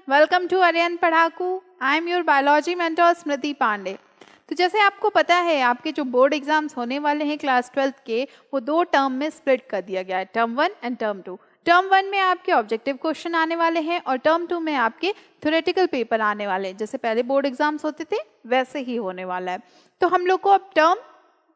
Welcome to Aryan Padhaku. I am your biology mentor Smriti Pandey. तो जैसे आपको पता है आपके जो बोर्ड एग्जाम्स होने वाले हैं क्लास 12 के, वो 2 टर्म में स्प्लिट कर दिया गया है, टर्म 1 एंड टर्म 2। टर्म 1 में आपके ऑब्जेक्टिव क्वेश्चन आने वाले हैं और टर्म 2 में आपके थ्योरेटिकल पेपर आने वाले हैं। जैसे पहले बोर्ड एग्जाम्स होते थे वैसे ही होने वाला है। तो हम लोग को अब टर्म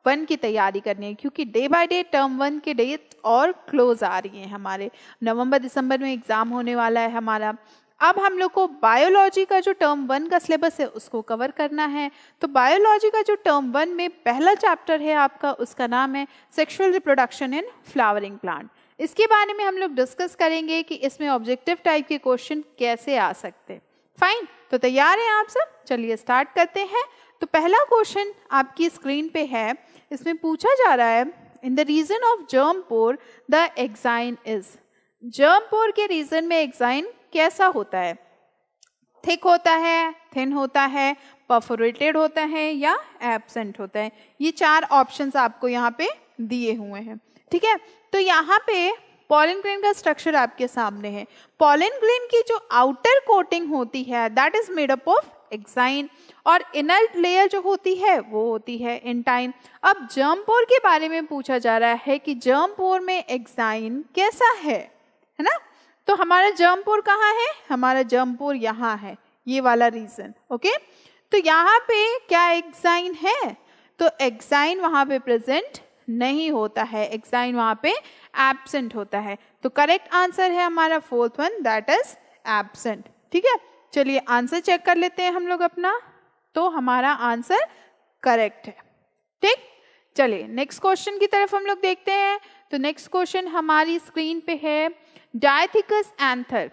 1 की तैयारी करनी है, क्योंकि डे बाय डे टर्म 1 की डेट और क्लोज आ रही है। हमारे नवंबर दिसंबर में एग्जाम होने वाला है हमारा। अब हम लोग को बायोलॉजी का जो टर्म 1 का सिलेबस है उसको कवर करना है। तो बायोलॉजी का जो टर्म 1 में पहला चैप्टर है आपका, उसका नाम है sexual reproduction in flowering plant. इसके बारे में हम लोग डिस्कस करेंगे कि इसमें ऑब्जेक्टिव टाइप के क्वेश्चन कैसे आ सकते हैं। फाइन, तो तैयार हैं आप सब? चलिए स्टार्ट करते हैं। तो पहला क्वेश्चन आपकी स्क्रीन पे है। इसमें पूछा जा रहा है, in the region of germ pore the exine is. Germ pore के रीजन में एक्साइन कैसा होता है? थिक होता है, थिन होता है, परफोरेटेड होता है या एब्सेंट होता है? ये 4 ऑप्शंस आपको यहाँ पे दिए हुए हैं, ठीक है। तो यहाँ पे पॉलन ग्रेन का स्ट्रक्चर आपके सामने है। पॉलन ग्रेन की जो आउटर कोटिंग होती है that is made up of exine, और इनर लेयर जो होती है वो होती है इंटाइन। अब जर्म पोर के बारे में पूछा जा रहा है कि जर्म पोर में एक्साइन कैसा है ना। तो हमारा जर्म पोर कहाँ है? हमारा जर्म पोर यहाँ है, ये वाला रीजन, ओके। तो यहाँ पे क्या एक्साइन है? तो एक्साइन वहाँ पे प्रेजेंट नहीं होता है, एक्साइन वहाँ पे एब्सेंट होता है। तो करेक्ट आंसर है हमारा 4th one, that is absent, ठीक है। चलिए आंसर चेक कर लेते हैं हम लोग अपना। तो हमारा आंसर करेक्ट है, ठीक। चलिए नेक्स्ट क्वेश्चन की तरफ हम लोग देखते हैं। तो नेक्स्ट क्वेश्चन हमारी स्क्रीन पे है, डायथिकस एंथर।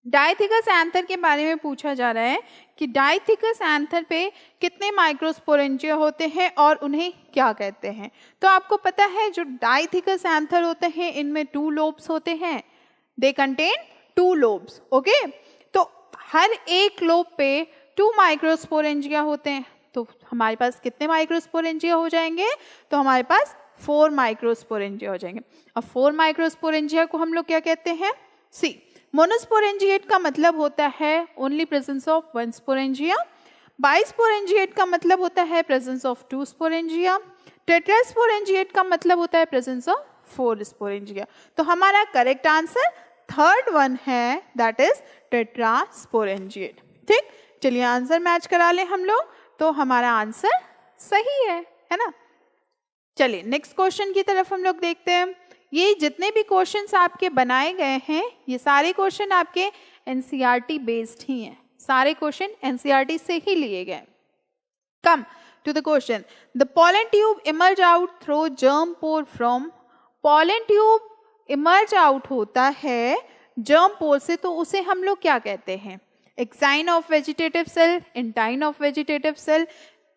डायथिकस एंथर के बारे में पूछा जा रहा है कि डायथिकस एंथर पे कितने माइक्रोस्पोरेंजिया होते हैं और उन्हें क्या कहते हैं। तो आपको पता है जो डायथिकस एंथर होते हैं इनमें 2 लोब्स होते हैं, दे कंटेन 2 लोब्स, ओके। तो हर एक लोब पे 2 माइक्रोस्पोरेंजिया होते हैं। तो हमारे पास कितने माइक्रोस्पोरेंजिया हो जाएंगे? तो हमारे पास 4 माइक्रोस्पोरेंजिया हो जाएंगे। अब 4 माइक्रोस्पोरेंजिया को हम लोग क्या कहते हैं? सी। मोनोस्पोरेंजिएट का मतलब होता है ओनली प्रेजेंस ऑफ 1 स्पोरेंजिया। बाइस्पोरेंजिएट का मतलब होता है प्रेजेंस ऑफ 2 स्पोरेंजिया। टेट्रास्पोरेंजिएट का मतलब होता है प्रेजेंस ऑफ 4 स्पोरेंजिया। तो हमारा करेक्ट आंसर 3rd वन है, दैट इज टेट्रास्पोरेंजिएट, ठीक। चलिए आंसर मैच करा लें हम लोग, तो हमारा आंसर सही है ना। चलिए नेक्स्ट क्वेश्चन की तरफ हम लोग देखते हैं। ये जितने भी क्वेश्चंस आपके बनाए गए हैं ये सारे क्वेश्चन आपके एनसीईआरटी बेस्ड ही हैं, सारे क्वेश्चन एनसीईआरटी से ही लिए गए। Come to the question, the pollen tube emerge out through germ pore from. Pollen tube emerge out होता है जर्म पोर से, तो उसे हम लोग क्या कहते हैं? Exine of vegetative cell, intine of vegetative cell,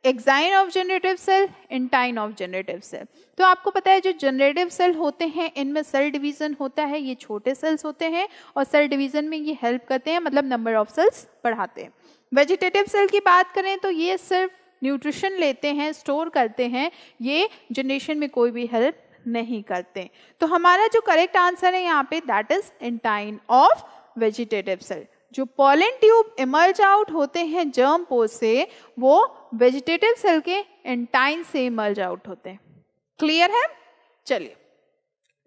exine of generative cell, intine of generative cell. तो आपको पता है जो जनरेटिव सेल होते हैं इनमें सेल डिवीजन होता है, ये छोटे सेल्स होते हैं और सेल डिवीजन में ये हेल्प करते हैं, मतलब नंबर ऑफ सेल्स बढ़ाते हैं। वेजिटेटिव सेल की बात करें तो ये सिर्फ न्यूट्रिशन लेते हैं, स्टोर करते हैं, ये जनरेशन में कोई भी हेल्प नहीं करते। तो हमारा जो करेक्ट आंसर है यहाँ पे that is intine of vegetative cell. जो पॉलन ट्यूब इमर्ज आउट होते हैं जर्म पोर से वो वेजिटेटिव सेल के इंटाइन से इमर्ज आउट होते हैं। क्लियर है? चलिए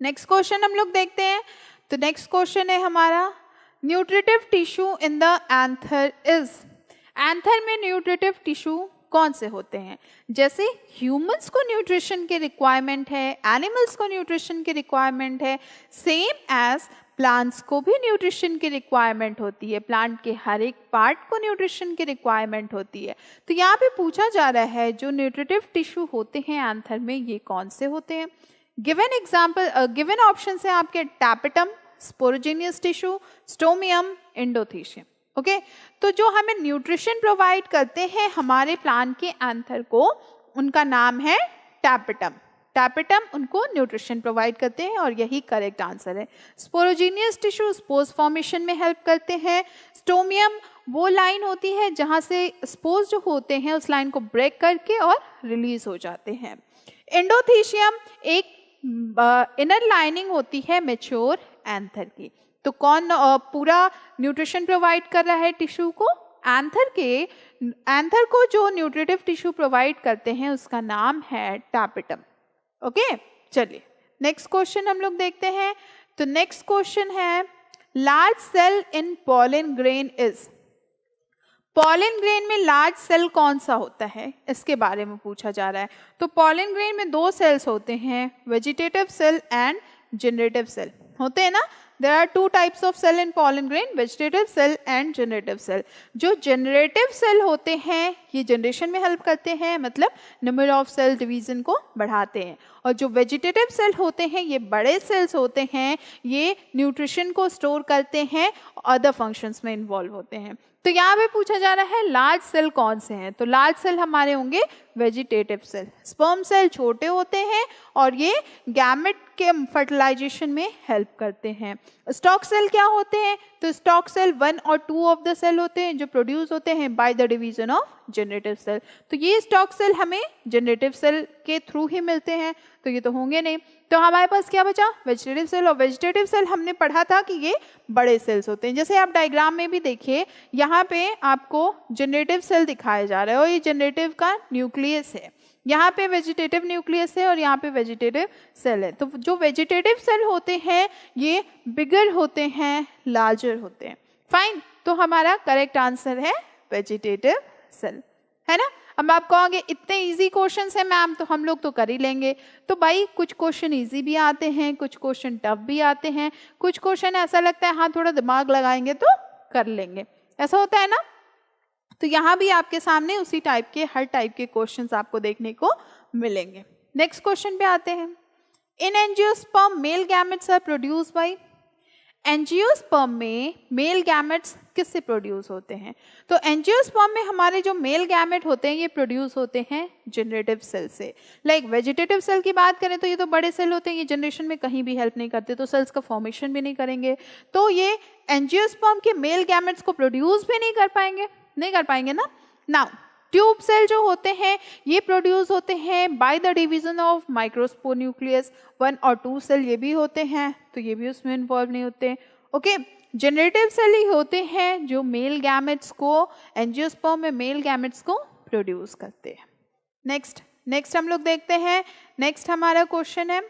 नेक्स्ट क्वेश्चन हम लोग देखते हैं। तो नेक्स्ट क्वेश्चन है हमारा, nutritive tissue in the anther is. Anther में न्यूट्रिटिव टिश्यू कौन से होते हैं? जैसे ह्यूमंस को न्यूट्रिशन की रिक्वायरमेंट है, एनिमल्स को न्यूट्रिशन की रिक्वायरमेंट है, सेम एज प्लांट्स को भी न्यूट्रिशन की रिक्वायरमेंट होती है, प्लांट के हर एक पार्ट को न्यूट्रिशन की रिक्वायरमेंट होती है। तो यहाँ पे पूछा जा रहा है जो न्यूट्रिटिव टिश्यू होते हैं एंथर में ये कौन से होते हैं? गिवन एग्जाम्पल, गिवन ऑप्शन है आपके tapetum, sporogenous tissue, stomium, endothecium, okay. तो जो हमें न्यूट्रिशन प्रोवाइड करते हैं हमारे प्लांट के एंथर को, उनका नाम है टैपेटम। टैपेटम उनको न्यूट्रिशन प्रोवाइड करते हैं और यही करेक्ट आंसर है। स्पोरोजेनियस टिश्यू स्पोर्स फॉर्मेशन में हेल्प करते हैं। स्टोमियम वो लाइन होती है जहाँ से स्पोर्स जो होते हैं उस लाइन को ब्रेक करके और रिलीज हो जाते हैं। एंडोथीशियम एक इनर लाइनिंग होती है मैच्योर एंथर की। तो कौन पूरा न्यूट्रिशन प्रोवाइड कर रहा है टिश्यू को? एंथर को जो न्यूट्रिटिव टिश्यू प्रोवाइड करते हैं उसका नाम है टैपेटम। ओके, चलिए नेक्स्ट क्वेश्चन हम लोग देखते हैं। तो नेक्स्ट क्वेश्चन है large cell in pollen grain is. Pollen grain में लार्ज सेल कौन सा होता है, इसके बारे में पूछा जा रहा है। तो पॉलन ग्रेन में दो सेल्स होते हैं, vegetative cell and generative cell होते हैं ना। There are two types of cell in pollen grain, vegetative cell and generative cell. जो generative cell होते हैं ये जनरेशन में हेल्प करते हैं, मतलब नंबर ऑफ सेल डिवीजन को बढ़ाते हैं। और जो वेजिटेटिव सेल होते हैं ये बड़े सेल्स होते हैं, ये न्यूट्रिशन को स्टोर करते हैं, अदर फंक्शंस में इन्वॉल्व होते हैं। तो यहाँ पे पूछा जा रहा है लार्ज सेल कौन से हैं। तो लार्ज सेल हमारे होंगे वेजिटेटिव सेल। स्पर्म सेल छोटे होते हैं और ये गैमेट के फर्टिलाइजेशन में हेल्प करते हैं। स्टॉक सेल क्या होते हैं? तो स्टॉक सेल 1 और 2 ऑफ द सेल होते हैं जो प्रोड्यूस होते हैं by the division of generative cell. तो ये स्टॉक सेल हमें जनरेटिव सेल के थ्रू ही मिलते हैं, तो ये तो होंगे नहीं। तो हमारे पास क्या बचा? Vegetative cell. और वेजिटेटिव सेल हमने पढ़ा था कि ये बड़े सेल्स होते हैं। जैसे आप डायग्राम में भी देखिए, यहाँ पे आपको जनरेटिव सेल दिखाया जा रहा है और ये जनरेटिव का न्यूक्लियस है। यहाँ पे वेजिटेटिव न्यूक्लियस है और यहाँ पे वेजिटेटिव सेल है। तो जो वेजिटेटिव सेल होते हैं ये बिगर होते हैं, लार्जर होते हैं। फाइन, तो हमारा करेक्ट आंसर है वेजिटेटिव सेल, है ना। अब आप कहोगे इतने इजी क्वेश्चंस हैं मैम, तो हम लोग तो कर ही लेंगे। तो भाई कुछ क्वेश्चन इजी भी आते हैं, कुछ क्वेश्चन टफ भी आते हैं, कुछ क्वेश्चन ऐसा लगता है हाँ थोड़ा दिमाग लगाएंगे तो कर लेंगे, ऐसा होता है ना। तो यहाँ भी आपके सामने उसी टाइप के हर टाइप के क्वेश्चंस आपको देखने को मिलेंगे। नेक्स्ट क्वेश्चन पे आते हैं। In angiosperm male gametes are produce by. Angiosperm में मेल गैमेट्स किससे प्रोड्यूस होते हैं? तो एंजियोस्पर्म में हमारे जो मेल गैमेट होते हैं ये प्रोड्यूस होते हैं जनरेटिव सेल से। लाइक वेजिटेटिव सेल की बात करें तो ये तो बड़े सेल होते हैं, ये जनरेशन में कहीं भी हेल्प नहीं करते, तो सेल्स का फॉर्मेशन भी नहीं करेंगे, तो ये एंजियोस्पर्म के मेल गैमेट्स को प्रोड्यूस भी नहीं कर पाएंगे ना। नाउ ट्यूब सेल जो होते हैं ये प्रोड्यूस होते हैं by the division of microspore nucleus. 1 और 2 सेल ये भी होते हैं, तो ये भी उसमें इन्वॉल्व नहीं होते। ओके, जनरेटिव सेल ही होते हैं जो मेल गैमेट्स को, एंजियोस्पर्म में मेल गैमेट्स को प्रोड्यूस करते हैं। नेक्स्ट हम लोग देखते हैं। नेक्स्ट हमारा क्वेश्चन है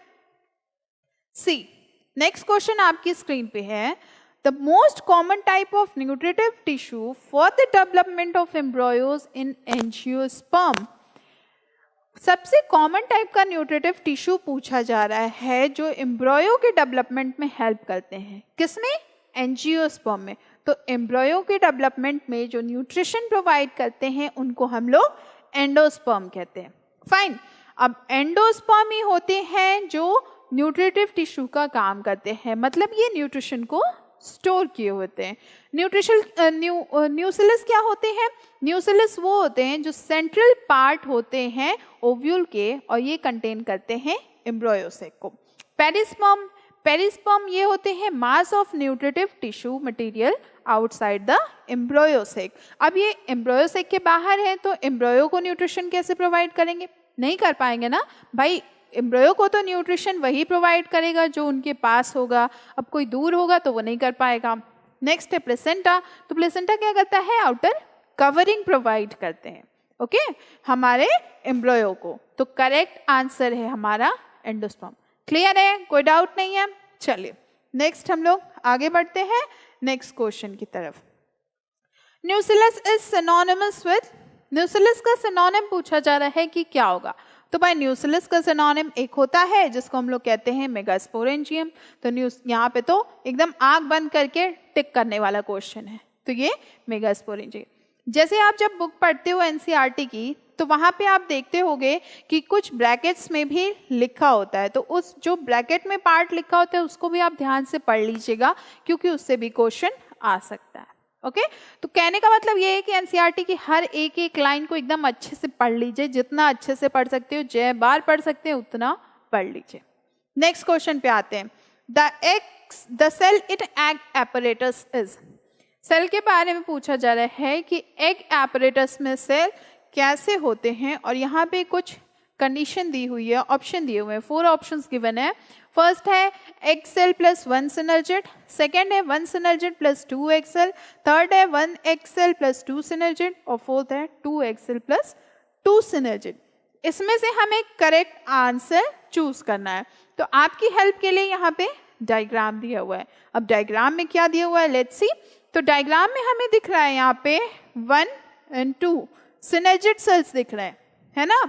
सी। नेक्स्ट क्वेश्चन आपकी स्क्रीन पे है। The most common type of nutritive tissue for the development of embryos in angiosperm। सबसे कॉमन टाइप का न्यूट्रिटिव टिश्यू पूछा जा रहा है जो एम्ब्रॉयो के डेवलपमेंट में हेल्प करते हैं। किसमें? एंजियोस्पर्म में। तो एम्ब्रॉयो के डेवलपमेंट में जो न्यूट्रिशन प्रोवाइड करते हैं उनको हम लोग एंडोस्पर्म कहते हैं। फाइन, अब एंडोस्पर्म ही होते हैं जो न्यूट्रिटिव टिश्यू का काम करते हैं, मतलब ये न्यूट्रिशन को स्टोर किए होते हैं। न्यूसिलस क्या होते हैं? न्यूसिलस वो होते हैं जो सेंट्रल पार्ट होते हैं ओव्यूल के और ये कंटेन करते हैं एम्ब्रॉयोसेक को। पेरिस्पर्म ये होते हैं mass of nutritive tissue material outside the embryo sac. अब ये एम्ब्रॉयोसेक के बाहर है तो एम्ब्रॉयो को न्यूट्रिशन कैसे प्रोवाइड करेंगे? नहीं कर पाएंगे ना भाई। एम्ब्रॉयो को तो न्यूट्रिशन वही प्रोवाइड करेगा जो उनके पास होगा, अब कोई दूर होगा तो वो नहीं कर पाएगा। नेक्स्ट है प्लेसेंटा। तो प्लेसेंटा क्या करता है? आउटर कवरिंग प्रोवाइड करते हैं, ओके, हमारे एम्ब्रॉयो को। तो करेक्ट आंसर है हमारा एंडोस्पर्म। क्लियर है? कोई डाउट नहीं है? चलिए नेक्स्ट हम लोग आगे बढ़ते हैं नेक्स्ट क्वेश्चन की तरफ। न्यूसिलस इज सिनोनिमस विद। न्यूसिलस का सिनोनिम पूछा जा रहा है कि क्या होगा। तो भाई न्यूसिलस का सिनोनिम एक होता है जिसको हम लोग कहते हैं मेगास्पोरेंजियम। तो यहाँ पे तो एकदम आंख बंद करके टिक करने वाला क्वेश्चन है, तो ये मेगास्पोरेंजियम। जैसे आप जब बुक पढ़ते हो एनसीईआरटी की तो वहाँ पे आप देखते होगे कि कुछ ब्रैकेट्स में भी लिखा होता है, तो उस जो ब्रैकेट में पार्ट लिखा होता है उसको भी आप ध्यान से पढ़ लीजिएगा क्योंकि उससे भी क्वेश्चन आ सकता है। ओके, तो कहने का मतलब ये है कि एनसीईआरटी की हर एक लाइन को एकदम अच्छे से पढ़ लीजिए, जितना अच्छे से पढ़ सकते हो, जय बार पढ़ सकते हैं उतना पढ़ लीजिए। नेक्स्ट क्वेश्चन पे आते हैं। The cell in egg apparatus is. Cell के बारे में पूछा जा रहा है कि एग एपरेटस में सेल कैसे होते हैं, और यहाँ पे कुछ कंडीशन दी हुई है, ऑप्शन दिए हुए हैं, 4 ऑप्शंस गिवन है। फर्स्ट है egg cell plus 1 synergid, second है 1 synergid plus 2 egg cell, third है 1 एग सेल प्लस 2 सिनर्जिड और फोर्थ है 2 एग सेल प्लस 2 सिनर्जिड। इसमें से हमें करेक्ट आंसर चूज करना है। तो आपकी हेल्प के लिए यहाँ पे डायग्राम दिया हुआ है। अब डायग्राम में क्या दिया हुआ है, लेट्स सी। तो डायग्राम में हमें दिख रहा है यहाँ पे 1 and 2 सिनर्जिड सेल्स दिख रहे हैं, है ना,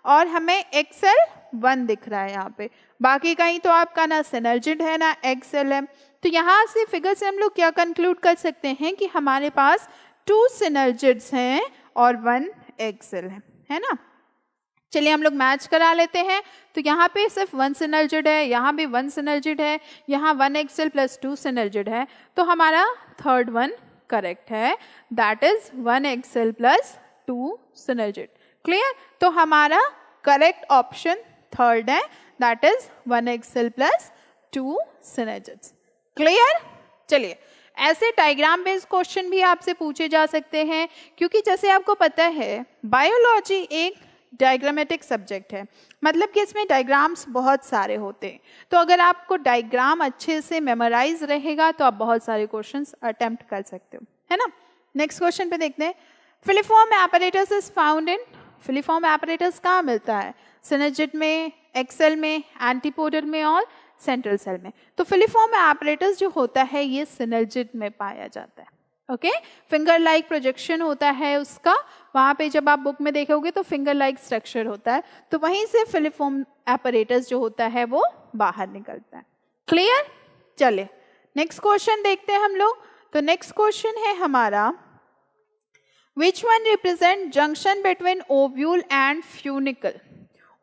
और हमें एग सेल 1 दिख रहा है यहाँ पे, बाकी कहीं तो आपका ना सिनर्जिड है ना एग सेल है। तो यहाँ से फिगर से हम लोग क्या कंक्लूड कर सकते हैं कि हमारे पास 2 सिनर्जिड्स हैं और 1 एग सेल है ना। चलिए हम लोग मैच करा लेते हैं। तो यहाँ पे सिर्फ 1 सिनर्जिड है, यहाँ भी 1 सिनर्जिड है, यहाँ 1 एग सेल प्लस 2 सिनर्जिड है, तो हमारा थर्ड वन करेक्ट है, that is 1 egg cell plus 2 synergid. Clear? तो हमारा करेक्ट ऑप्शन थर्ड है, that is 1 egg cell plus 2 synergids. Clear? चलिए ऐसे डायग्राम बेस्ड क्वेश्चन भी आपसे पूछे जा सकते हैं, क्योंकि जैसे आपको पता है बायोलॉजी एक डायग्रामेटिक सब्जेक्ट है, मतलब कि इसमें डायग्राम्स बहुत सारे होते हैं। तो अगर आपको डायग्राम अच्छे से मेमोराइज रहेगा तो आप बहुत सारे क्वेश्चंस अटेम्प्ट कर सकते हो, है ना। नेक्स्ट क्वेश्चन पे देखते हैं, filiform apparatus is found in, filiform apparatus कहाँ मिलता है, सिनर्जिड में, एग सेल में, एंटीपोडर में और सेंट्रल सेल में। तो फिलिफॉर्म एपरेटस जो होता है ये सिनर्जिड में पाया जाता है। ओके, फिंगर लाइक प्रोजेक्शन होता है उसका, वहाँ पे जब आप बुक में देखोगे तो फिंगर लाइक स्ट्रक्चर होता है, तो वहीं से फिलिफॉर्म एपरेटस जो होता है वो बाहर निकलता है। क्लियर? चले नेक्स्ट क्वेश्चन देखते हैं हम लोग। तो नेक्स्ट क्वेश्चन है हमारा, which one represent junction between ovule and funicle.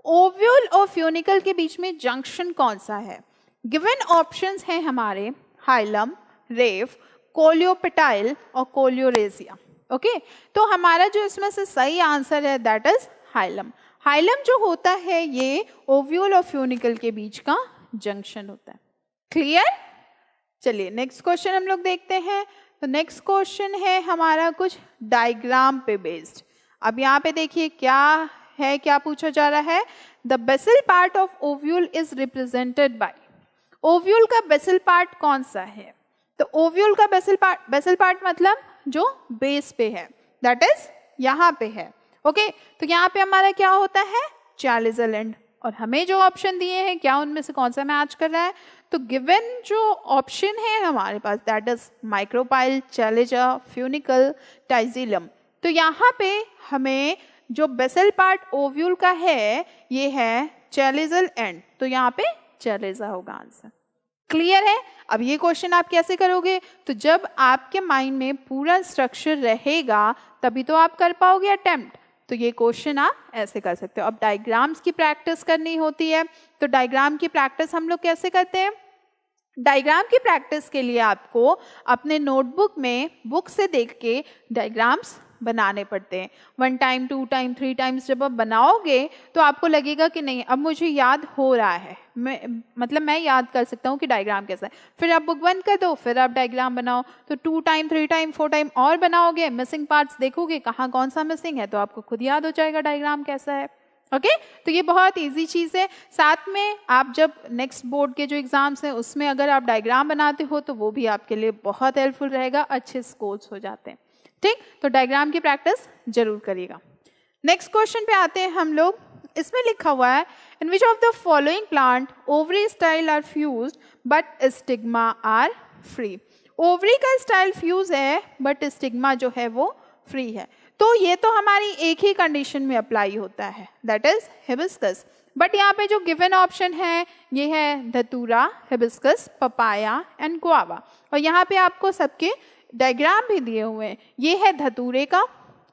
Ovule और फ्यूनिकल के बीच में जंक्शन कौन सा है? गिवन ऑप्शंस हैं हमारे हाइलम, रेव, कोलियोपेटाइल और कोलियोरेजिया। ओके, तो हमारा जो इसमें से सही आंसर है दैट इज हाइलम। हाइलम जो होता है ये ओव्यूल और फ्यूनिकल के बीच का जंक्शन होता है। क्लियर? चलिए नेक्स्ट क्वेश्चन हम लोग देखते हैं। तो नेक्स्ट क्वेश्चन है हमारा कुछ डायग्राम पे बेस्ड। अब यहाँ पे देखिए क्या है, क्या पूछा जा रहा है, the basal part of ovule is represented by. Ovule का बेसल पार्ट कौन सा है? तो ओव्यूल का बेसल पार्ट मतलब जो बेस पे है, दैट इज यहाँ पे है। ओके, तो यहाँ पे हमारा क्या होता है, चैलिज़ल एंड, और हमें जो ऑप्शन दिए हैं क्या उनमें से कौन सा मैच कर रहा है? तो गिवन जो ऑप्शन है हमारे पास दैट इज माइक्रोपाइल, चैलिजा, फ्यूनिकल, टाइजिलम। तो यहाँ पे हमें जो बेसल पार्ट ओव्यूल का है ये है चैलिज़ल एंड, तो यहाँ पे चैलिजा होगा आंसर। क्लियर है? अब ये क्वेश्चन आप कैसे करोगे? तो जब आपके माइंड में पूरा स्ट्रक्चर रहेगा तभी तो आप कर पाओगे अटेम्प्ट। तो ये क्वेश्चन आप ऐसे कर सकते हो। अब डायग्राम्स की प्रैक्टिस करनी होती है, तो डायग्राम की प्रैक्टिस हम लोग कैसे करते हैं? डायग्राम की प्रैक्टिस के लिए आपको अपने नोटबुक में बुक से देख के डायग्राम्स बनाने पड़ते हैं। 1 टाइम, 2 टाइम, 3 टाइम्स जब आप बनाओगे तो आपको लगेगा कि नहीं अब मुझे याद हो रहा है, मैं याद कर सकता हूँ कि डायग्राम कैसा है। फिर आप बुक बंद कर दो, फिर आप डायग्राम बनाओ, तो 2 टाइम, 3 टाइम, 4 टाइम और बनाओगे, मिसिंग पार्ट्स देखोगे कहाँ कौन सा मिसिंग है, तो आपको खुद याद हो जाएगा डायग्राम कैसा है। ओके, तो ये बहुत इजी चीज़ है। साथ में आप जब नेक्स्ट बोर्ड के जो एग्जाम्स हैं उसमें अगर आप डायग्राम बनाते हो तो वो भी आपके लिए बहुत हेल्पफुल रहेगा, अच्छे स्कोर्स हो जाते हैं। ठीक, तो डायग्राम की प्रैक्टिस जरूर करिएगा। नेक्स्ट क्वेश्चन पे आते हैं हम लोग। इसमें लिखा हुआ है, in which of the following plant ovary style are fused but stigma are free. Ovary का स्टाइल फ्यूज है बट स्टिग्मा जो है वो फ्री है। तो ये तो हमारी एक ही कंडीशन में अप्लाई होता है, दैट इज हिबिस्कस। बट यहाँ पे जो गिवन ऑप्शन है ये है धतूरा, हिबिस्कस, पपाया एंड गुआवा, और यहाँ पे आपको सबके डायग्राम भी दिए हुए हैं। ये है धतूरे का,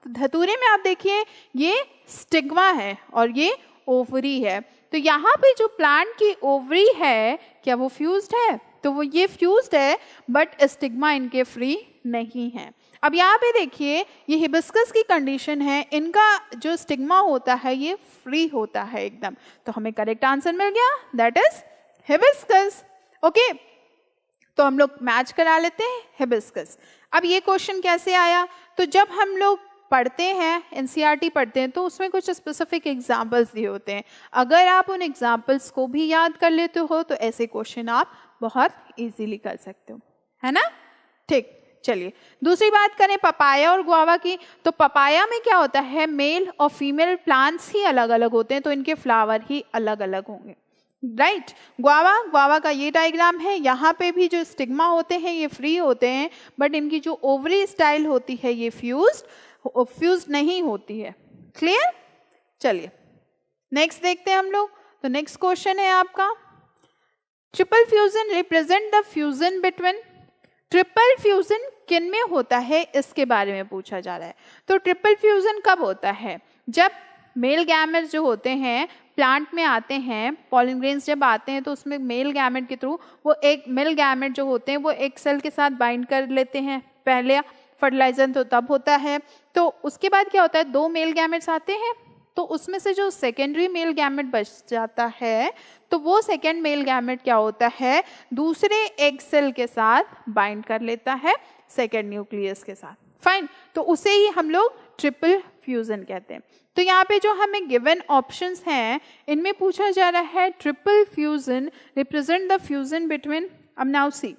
तो धतूरे में आप देखिए ये स्टिग्मा है और ये ओवरी है। तो यहाँ पे जो प्लांट की ओवरी है क्या वो फ्यूज्ड है? तो वो ये फ्यूज्ड है बट स्टिग्मा इनके फ्री नहीं है। अब यहाँ पे देखिए ये हिबिस्कस की कंडीशन है, इनका जो स्टिग्मा होता है ये फ्री होता है एकदम, तो हमें करेक्ट आंसर मिल गया, दैट इज हिबिस्कस। ओके, तो हम लोग मैच करा लेते हैं हिबिस्कस। अब ये क्वेश्चन कैसे आया? तो जब हम लोग पढ़ते हैं, एनसीईआरटी पढ़ते हैं, तो उसमें कुछ स्पेसिफिक एग्जाम्पल्स दिए होते हैं। अगर आप उन एग्जाम्पल्स को भी याद कर लेते हो तो ऐसे क्वेश्चन आप बहुत इजीली कर सकते हो, है ना। ठीक, चलिए दूसरी बात करें पपाया और गुआवा की। तो पपाया में क्या होता है, मेल और फीमेल प्लांट्स ही अलग अलग होते हैं, तो इनके फ्लावर ही अलग अलग होंगे, राइट। गुआवा का ये डायग्राम है, यहाँ पे भी जो स्टिग्मा होते हैं ये फ्री होते हैं, बट इनकी जो ओवरी स्टाइल होती है ये फ्यूज्ड नहीं होती है। क्लियर, चलिए नेक्स्ट देखते हैं हम लोग। तो नेक्स्ट क्वेश्चन है आपका, triple fusion represent the fusion between. Triple fusion किन में होता है इसके बारे में पूछा जा रहा है। तो ट्रिपल फ्यूजन कब होता है, जब मेल गैमेट्स जो होते हैं प्लांट में आते हैं, पॉलन ग्रेन्स जब आते हैं तो उसमें मेल गैमेट के थ्रू वो एक मेल गैमेट जो होते हैं वो एक सेल के साथ बाइंड कर लेते हैं। पहले फर्टिलाइजन तो तब होता है, तो उसके बाद क्या होता है, दो मेल गैमेट्स आते हैं, तो उसमें से जो सेकेंडरी मेल गैमेट बच जाता है तो वो सेकेंड मेल गैमेट क्या होता है, दूसरे एग सेल के साथ बाइंड कर लेता है सेकेंड न्यूक्लियस के साथ। फाइन, तो उसे ही हम लोग ट्रिपल फ्यूजन कहते हैं। तो यहाँ पे जो हमें गिवन ऑप्शंस हैं इनमें पूछा जा रहा है triple fusion represent the fusion between. अब नाउ सी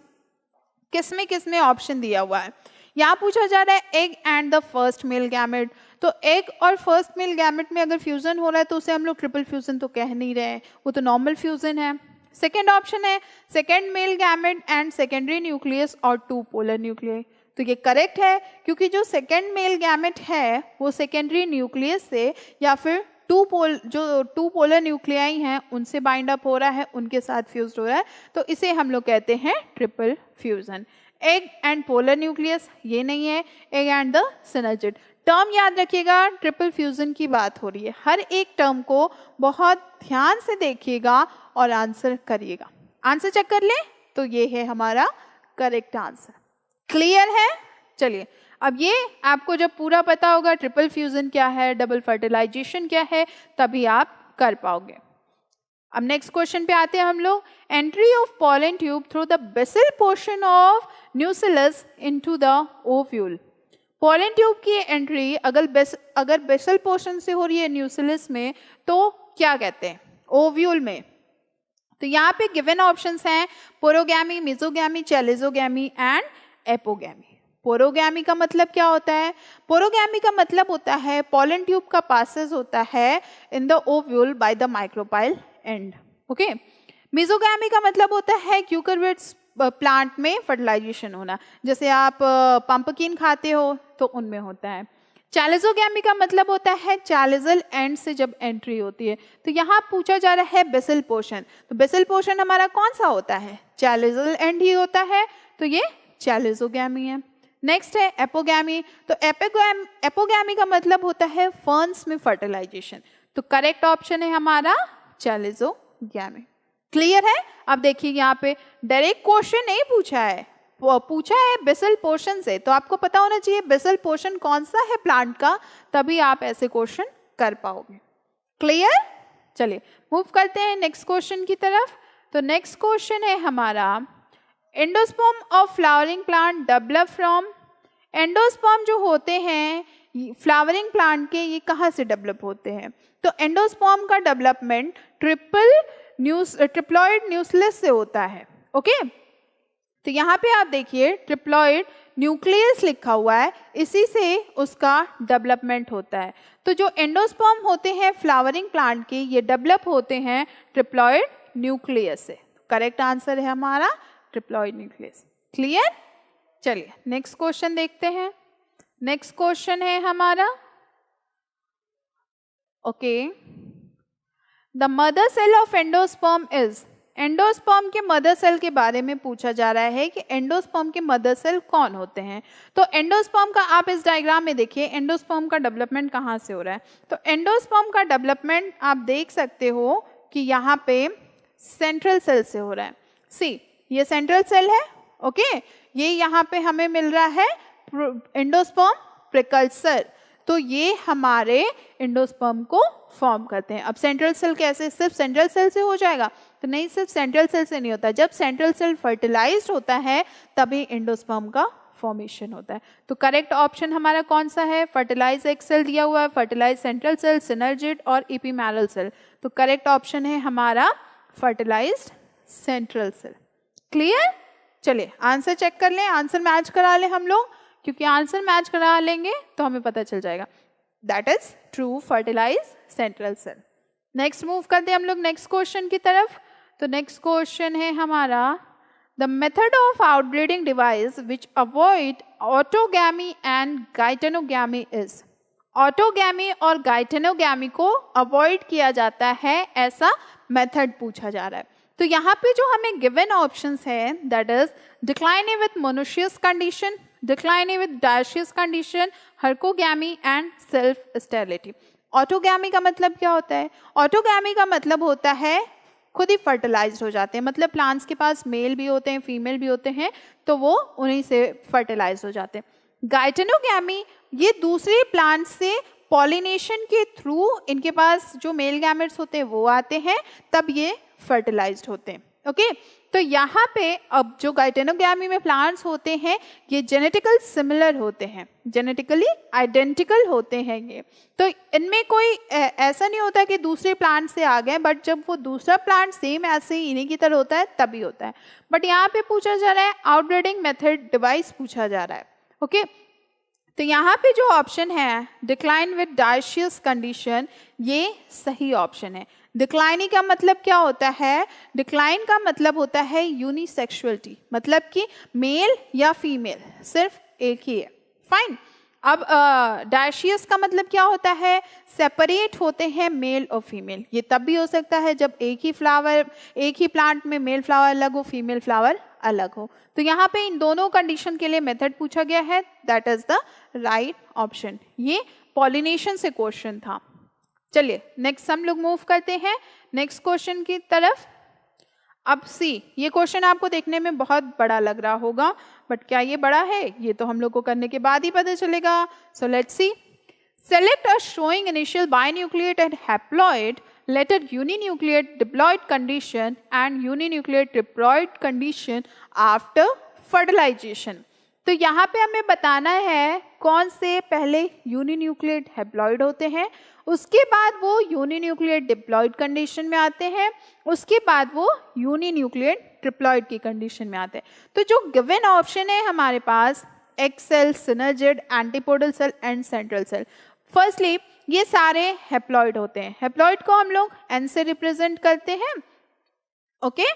किस में ऑप्शन दिया हुआ है। यहाँ पूछा जा रहा है egg and the first male gamete. तो एग और फर्स्ट मेल गैमेट में अगर फ्यूजन हो रहा है तो उसे हम लोग ट्रिपल फ्यूजन तो कह नहीं रहे, वो तो नॉर्मल फ्यूजन है। सेकेंड ऑप्शन है second male gamete and secondary nucleus और टू पोलर न्यूक्लियस। तो ये करेक्ट है, क्योंकि जो सेकेंड मेल गैमेट है वो सेकेंडरी न्यूक्लियस से या फिर टू पोलर न्यूक्लियाई हैं उनसे बाइंड अप हो रहा है, उनके साथ फ्यूज्ड हो रहा है, तो इसे हम लोग कहते हैं triple fusion. Egg and polar nucleus ये नहीं है, egg and the synergid. Term याद रखिएगा, ट्रिपल फ्यूजन की बात हो रही है, हर एक टर्म को बहुत ध्यान से देखिएगा और आंसर करिएगा। आंसर चेक कर ले, तो ये है हमारा करेक्ट आंसर। क्लियर है, चलिए अब ये आपको जब पूरा पता होगा ट्रिपल फ्यूजन क्या है, डबल फर्टिलाइजेशन क्या है, तभी आप कर पाओगे। अब नेक्स्ट क्वेश्चन पे आते हैं हम लोग। Entry of pollen tube through the basal portion of nucellus into the ovule. Pollen tube की एंट्री अगर बेसल पोर्शन से हो रही है न्यूसिलस में तो क्या कहते हैं, ओव्यूल में। तो यहाँ पे गिवन ऑप्शंस हैं पोरोगैमी, मेसोगैमी, चैलिजोगैमी एंड एपोगैमी। पोरोगैमी का मतलब क्या होता है, पोरोगैमी का मतलब होता है पॉलन ट्यूब का पासेस होता है in the ovule by the micropyle end. Okay, mesogamy का मतलब होता है क्यूकरबिट्स प्लांट में फर्टिलाइजेशन होना, जैसे आप पंपकिन खाते हो तो उनमें होता है। चैलिजोगैमी का मतलब होता है चैलिजल एंड से जब एंट्री होती है। तो यहाँ पूछा जा रहा है बेसल पोर्शन, तो बेसल पोर्शन हमारा कौन सा होता है, चैलिजल एंड ही होता है, तो ये चैलिजोगैमी है। नेक्स्ट है एपोगैमी। तो एपोगैमी का मतलब होता है फर्न्स में फर्टिलाइजेशन, तो करेक्ट ऑप्शन है हमारा चैलिजोगैमी। क्लियर है। अब देखिए यहाँ पे डायरेक्ट क्वेश्चन नहीं पूछा है, पूछा है बेसल पोर्शन से, तो आपको पता होना चाहिए बेसल पोर्शन कौन सा है प्लांट का, तभी आप ऐसे क्वेश्चन कर पाओगे। क्लियर, चलिए मूव करते हैं नेक्स्ट क्वेश्चन की तरफ। तो नेक्स्ट क्वेश्चन है हमारा endosperm of flowering plant develop from. Endosperm जो होते हैं फ्लावरिंग प्लांट के, ये कहाँ से डेवलप होते हैं, तो एंडोस्पर्म का डेवलपमेंट ट्रिप्लॉइड न्यूक्लियस से होता है। ओके, तो यहाँ पे आप देखिए ट्रिप्लॉइड न्यूक्लियस लिखा हुआ है, इसी से उसका डेवलपमेंट होता है। तो जो एंडोस्पर्म होते हैं फ्लावरिंग प्लांट के, ये डेवलप होते हैं ट्रिप्लॉइड न्यूक्लियस से। करेक्ट आंसर है हमारा ट्रिप्लॉइड न्यूक्लियस। क्लियर, चलिए नेक्स्ट क्वेश्चन देखते हैं। नेक्स्ट क्वेश्चन है हमारा okay, the mother cell of endosperm is. Endosperm के मदर सेल के बारे में पूछा जा रहा है कि एंडोस्पर्म के मदर सेल कौन होते हैं। तो एंडोस्पर्म का आप इस डायग्राम में देखिए एंडोस्पर्म का डेवलपमेंट कहाँ से हो रहा है। तो एंडोस्पर्म का डेवलपमेंट आप देख सकते हो कि यहाँ पे सेंट्रल सेल से हो रहा है। सी, ये सेंट्रल सेल है। ओके, ये यहाँ पे हमें मिल रहा है एंडोस्पर्म प्रिकल्सर, तो ये हमारे एंडोस्पर्म को फॉर्म करते हैं। अब सेंट्रल सेल कैसे, सिर्फ सेंट्रल सेल से हो जाएगा, तो नहीं, सिर्फ सेंट्रल सेल से नहीं होता। जब सेंट्रल सेल फर्टिलाइज्ड होता है तभी एंडोस्पर्म का फॉर्मेशन होता है। तो करेक्ट ऑप्शन हमारा कौन सा है? फर्टिलाइज एग सेल दिया हुआ है, फर्टिलाइज सेंट्रल सेल, सिनर्जिड और एपिमेरल सेल। तो करेक्ट ऑप्शन है हमारा फर्टिलाइज्ड सेंट्रल सेल। क्लियर? चलिए आंसर चेक कर लें, आंसर मैच करा लें हम लोग, क्योंकि आंसर मैच करा लेंगे तो हमें पता चल जाएगा। That is true, fertilize central cell. Next move करते हैं हम लोग नेक्स्ट क्वेश्चन की तरफ। तो नेक्स्ट क्वेश्चन है हमारा, the method of outbreeding device which avoid autogamy and geitonogamy is. Autogamy और गाइटेनोगैमी को अवॉइड किया जाता है, ऐसा मेथड पूछा जा रहा है। तो यहाँ पे जो हमें गिवन ऑप्शंस है, that is declining with monoecious condition, declining with dioecious condition, herkogamy and self sterility. Autogamy का मतलब क्या होता है? ऑटोगैमी का मतलब होता है खुद ही फर्टिलाइज्ड हो जाते हैं, मतलब प्लांट्स के पास मेल भी होते हैं, फीमेल भी होते हैं, तो वो उन्हीं से फर्टिलाइज हो जाते हैं। गाइटेनोगैमी ये दूसरे प्लांट से पॉलिनेशन के थ्रू इनके पास जो मेल गैमेट्स होते हैं वो आते हैं, तब ये फर्टिलाइज्ड होते हैं। ओके, तो यहाँ पे अब जो गाइटेनोगैमी में प्लांट्स होते हैं ये जेनेटिकल सिमिलर होते हैं, जेनेटिकली आइडेंटिकल होते हैं ये। तो इनमें कोई ऐसा नहीं होता कि दूसरे प्लांट से आ गए, बट जब वो दूसरा प्लांट सेम ऐसे ही इन्हीं की तरह होता है तभी होता है। बट यहाँ पे पूछा जा रहा है आउटब्रीडिंग मेथड डिवाइस पूछा जा रहा है। ओके, तो यहाँ पे जो ऑप्शन है डिक्लाइन विद डायशियस कंडीशन, ये सही ऑप्शन है। डिक्लाइनिंग का मतलब क्या होता है? डिक्लाइन का मतलब होता है यूनिसेक्सुअलिटी, मतलब कि मेल या फीमेल सिर्फ एक ही है। फाइन। अब डायशियस का मतलब क्या होता है? सेपरेट होते हैं मेल और फीमेल। ये तब भी हो सकता है जब एक ही प्लांट में मेल फ्लावर अलग हो, फीमेल फ्लावर अलग हो। तो यहाँ पे इन दोनों कंडीशन के लिए मेथड पूछा गया है, that is the right option. ये पॉलिनेशन से क्वेश्चन था। चलिए नेक्स्ट हम लोग मूव करते हैं नेक्स्ट क्वेश्चन की तरफ। अब सी, ये क्वेश्चन आपको देखने में बहुत बड़ा लग रहा होगा, बट क्या ये बड़ा है ये तो हम लोग को करने के बाद ही पता चलेगा। So let's see, select a showing initial binucleate and haploid, later uninucleate diploid condition and uninucleate triploid condition after fertilization. तो यहाँ पे हमें बताना है कौन से पहले यूनिन्यूक्लिएट हैप्लॉइड होते हैं, उसके बाद वो यूनिन्यूक्लिएट डिप्लॉइड कंडीशन में आते हैं, उसके बाद वो यूनिन्यूक्लिएट ट्रिप्लॉइड की कंडीशन में आते हैं। तो जो गिवन ऑप्शन है हमारे पास egg cell, synergid, antipodal cell and central cell, firstly ये सारे हैप्लॉइड होते हैं। हैप्लॉइड को हम लोग एन से रिप्रेजेंट करते हैं। ओके,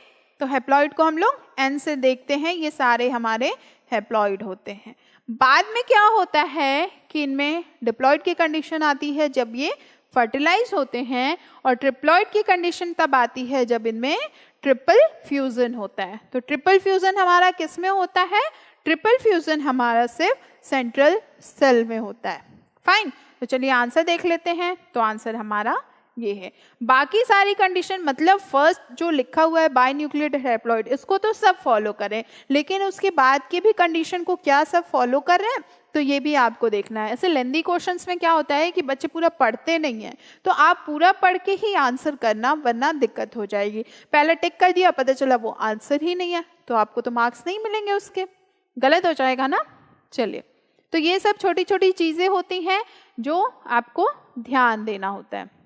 तो हैप्लॉइड को हम लोग एन से देखते हैं, ये सारे हमारे हैप्लॉइड होते हैं। बाद में क्या होता है कि इनमें डिप्लॉइड की कंडीशन आती है जब ये फर्टिलाइज होते हैं, और ट्रिप्लॉइड की कंडीशन तब आती है जब इनमें ट्रिपल फ्यूजन होता है। तो ट्रिपल फ्यूजन हमारा किस में होता है? ट्रिपल फ्यूजन हमारा सिर्फ सेंट्रल सेल में होता है। फाइन, तो चलिए आंसर देख लेते हैं। तो आंसर हमारा ये है। बाकी सारी कंडीशन मतलब फर्स्ट जो लिखा हुआ है बाइन्यूक्लिएट हैप्लॉइड, इसको तो सब फॉलो करें, लेकिन उसके बाद की भी कंडीशन को क्या सब फॉलो कर रहे हैं, तो ये भी आपको देखना है। ऐसे लेंदी क्वेश्चंस में क्या होता है कि बच्चे पूरा पढ़ते नहीं हैं, तो आप पूरा पढ़ के ही आंसर करना, वरना दिक्कत हो जाएगी। पहले टिक कर दिया, पता चला वो आंसर ही नहीं है, तो आपको तो मार्क्स नहीं मिलेंगे, उसके गलत हो जाएगा ना। चलिए, तो ये सब छोटी छोटी चीज़ें होती हैं जो आपको ध्यान देना होता है।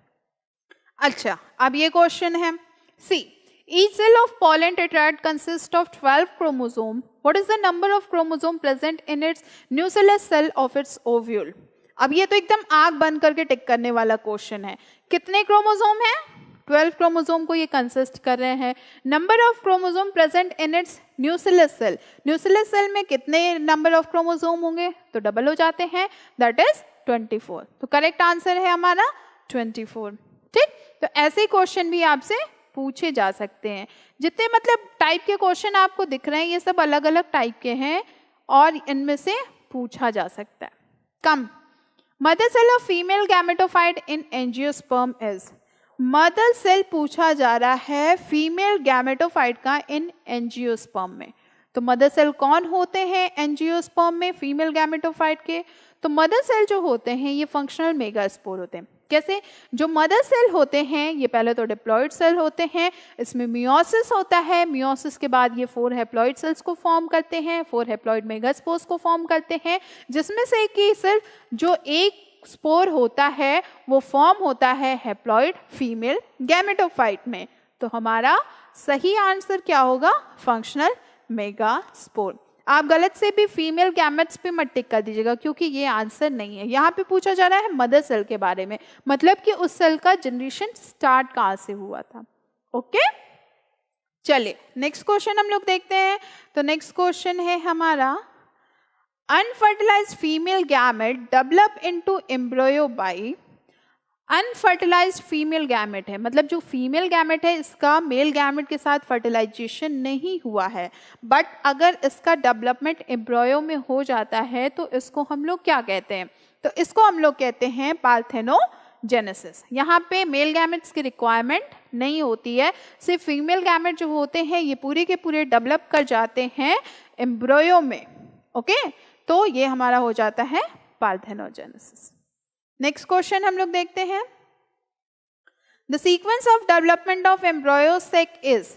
अच्छा, अब ये क्वेश्चन है, सी each cell of pollen tetrad consists of 12 chromosome. What is the number of chromosome present in its nucleus cell of its ovule? अब ये तो एकदम आंख बंद करके टिक करने वाला क्वेश्चन है। कितने क्रोमोसोम हैं? 12 क्रोमोसोम को ये कंसिस्ट कर रहे हैं। Number of chromosome present in its nucleus cell, nucleus cell में कितने नंबर ऑफ क्रोमोसोम होंगे? तो डबल हो जाते हैं, दैट इज 24। तो करेक्ट आंसर है हमारा 24। ठीक, तो ऐसे क्वेश्चन भी आपसे पूछे जा सकते हैं। जितने मतलब टाइप के क्वेश्चन आपको दिख रहे हैं ये सब अलग अलग टाइप के हैं और इनमें से पूछा जा सकता है। Come, mother cell of female gametophyte in angiosperm is. Mother cell पूछा जा रहा है फीमेल गैमेटोफाइट का इन एंजियोस्पर्म में। तो मदर सेल कौन होते हैं एंजियोस्पर्म में फीमेल गैमेटोफाइट के? तो मदर सेल जो होते हैं ये फंक्शनल मेगास्पोर होते हैं। कैसे? जो मदर सेल होते हैं ये पहले तो डिप्लॉइड सेल होते हैं, इसमें मियोसिस होता है, मियोसिस के बाद ये 4 हैप्लॉइड सेल्स को फॉर्म करते हैं, 4 हैप्लॉइड मेगास्पोर्स को फॉर्म करते हैं, जिसमें से कि सिर्फ जो एक स्पोर होता है वो फॉर्म होता है हैप्लॉइड फीमेल गैमेटोफाइट में। तो हमारा सही आंसर क्या होगा? Functional megaspore. आप गलत से भी फीमेल गैमेट्स पे मत टिक कर दीजिएगा क्योंकि ये आंसर नहीं है। यहाँ पे पूछा जा रहा है मदर सेल के बारे में, मतलब कि उस सेल का जनरेशन स्टार्ट कहाँ से हुआ था। ओके, चलिए नेक्स्ट क्वेश्चन हम लोग देखते हैं। तो नेक्स्ट क्वेश्चन है हमारा, unfertilised female gamete develop into embryo bye. Unfertilised female gamete है, मतलब जो फीमेल गैमेट है इसका मेल गैमेट के साथ फर्टिलाइजेशन नहीं हुआ है, बट अगर इसका डेवलपमेंट एम्ब्रियो में हो जाता है तो इसको हम लोग क्या कहते हैं? तो इसको हम लोग कहते हैं पार्थेनोजेनेसिस। यहाँ पे मेल गैमेट्स की रिक्वायरमेंट नहीं होती है, सिर्फ फीमेल गैमेट जो होते हैं ये पूरे के पूरे डेवलप कर जाते हैं एम्ब्रियो में। ओके, तो ये हमारा हो जाता है पार्थेनोजेनेसिस। नेक्स्ट क्वेश्चन हम लोग देखते हैं, the sequence of development of embryo sac is.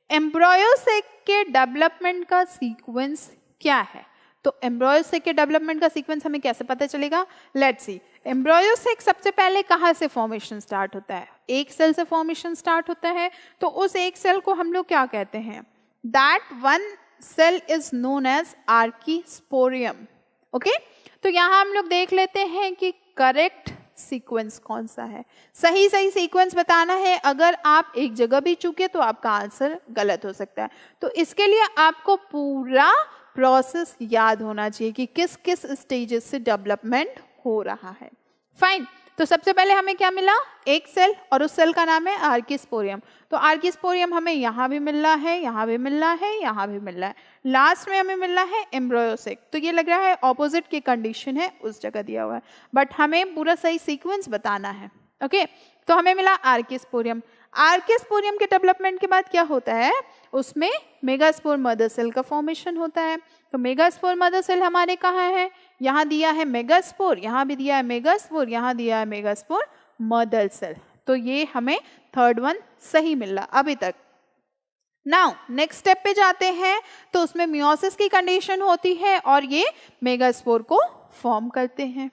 Embryo sac के डेवलपमेंट का सीक्वेंस क्या है? तो एम्ब्रियो सेक के डेवलपमेंट का सीक्वेंस हमें कैसे पता चलेगा? Let's see. एम्ब्रियो सेक सबसे पहले कहाँ से फॉर्मेशन स्टार्ट होता है? एक सेल से फॉर्मेशन स्टार्ट होता है, तो उस एक सेल को हम लोग क्या कहते हैं? That one cell is known as archesporium. Okay, तो यहाँ हम लोग देख लेते हैं कि करेक्ट सीक्वेंस कौन सा है। सही सीक्वेंस बताना है, अगर आप एक जगह भी चूके तो आपका आंसर गलत हो सकता है। तो इसके लिए आपको पूरा प्रोसेस याद होना चाहिए कि किस किस स्टेजेस से डेवलपमेंट हो रहा है। फाइन, तो सबसे पहले हमें क्या मिला? एक सेल, और उस सेल का नाम है आर्कीस्पोरियम। तो आर्कीस्पोरियम हमें यहाँ भी मिल रहा है, यहाँ भी मिल रहा है, यहाँ भी मिल रहा है, लास्ट में हमें मिल रहा है एम्ब्रियो सेक। तो ये लग रहा है ऑपोजिट की कंडीशन है, उस जगह दिया हुआ है, बट हमें पूरा सही सीक्वेंस बताना है। ओके, तो हमें मिला आर्कीस्पोरियम। आर्कीस्पोरियम के डेवलपमेंट के बाद क्या होता है? उसमें मेगास्पोर मदर सेल का फॉर्मेशन होता है। तो मेगास्पोर मदर सेल हमारे कहाँ है? यहाँ दिया है मेगास्पोर, यहाँ भी दिया है मेगास्पोर, यहाँ दिया है मेगास्पोर मदर सेल। तो ये हमें थर्ड वन सही मिल रहा अभी तक। नाउ नेक्स्ट स्टेप पे जाते हैं, तो उसमें मियोसिस की कंडीशन होती है और ये मेगास्पोर को फॉर्म करते हैं।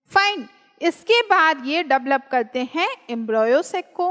फाइन, इसके बाद ये डेवलप करते हैं एम्ब्रियो सेक को,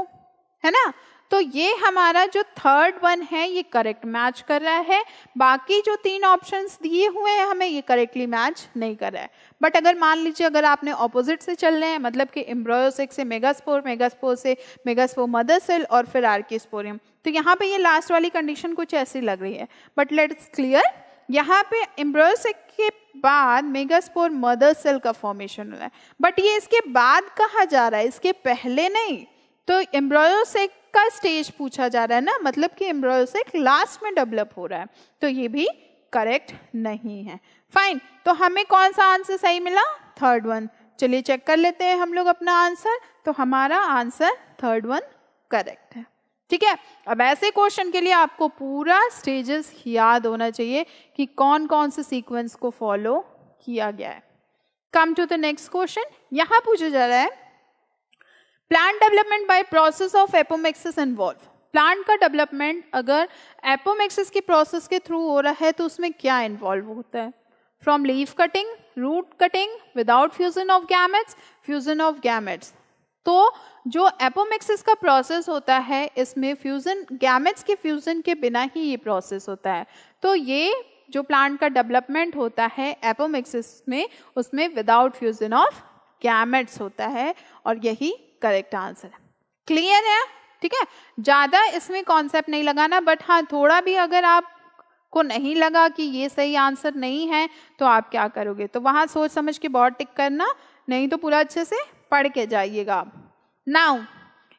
है ना। तो ये हमारा जो थर्ड वन है ये करेक्ट मैच कर रहा है, बाकी जो 3 ऑप्शंस दिए हुए हैं हमें ये करेक्टली मैच नहीं कर रहा है। बट अगर मान लीजिए अगर आपने ऑपोजिट से चल रहे हैं, मतलब कि एम्ब्रियो सेक से मेगास्पोर, मेगास्पोर से मेगास्पोर मदर सेल और फिर आर्कीस्पोरियम, तो यहाँ पे ये लास्ट वाली कंडीशन कुछ ऐसी लग रही है। बट लेट्स क्लियर, यहाँ पे एम्ब्रियो सेक के बाद मेगास्पोर मदर सेल का फॉर्मेशन हो रहा है, बट ये इसके बाद कहा जा रहा है, इसके पहले नहीं। तो एम्ब्रियो सेक का स्टेज पूछा जा रहा है ना, मतलब कि एम्ब्रियो सेक लास्ट में डेवलप हो रहा है, तो ये भी करेक्ट नहीं है। फाइन, तो हमें कौन सा आंसर सही मिला? Third one. चलिए चेक कर लेते हैं हम लोग अपना आंसर। तो हमारा आंसर थर्ड वन करेक्ट है। ठीक है, अब ऐसे क्वेश्चन के लिए आपको पूरा स्टेजेस याद होना चाहिए कि कौन कौन से सीक्वेंस को फॉलो किया गया है। Come to the next question, यहाँ पूछा जा रहा है plant development by process of apomixis involve. Plant का डेवलपमेंट अगर एपोमेक्सिस की प्रोसेस के थ्रू हो रहा है तो उसमें क्या इन्वॉल्व होता है? From leaf cutting, root cutting, without fusion of gametes, fusion of gametes. तो जो एपोमेक्सिस का प्रोसेस होता है इसमें फ्यूजन, गैमेट्स के फ्यूजन के बिना ही ये प्रोसेस होता है। तो ये जो प्लांट का डेवलपमेंट होता है एपोमेक्सिस में, उसमें विदाउट फ्यूजन ऑफ गैमेट्स होता है, और यही करेक्ट आंसर है। क्लियर है? ठीक है, ज़्यादा इसमें कॉन्सेप्ट नहीं लगाना, बट हाँ थोड़ा भी अगर आपको नहीं लगा कि ये सही आंसर नहीं है तो आप क्या करोगे, तो वहाँ सोच समझ के बहुत टिक करना, नहीं तो पूरा अच्छे से पढ़ के जाइएगा। नाउ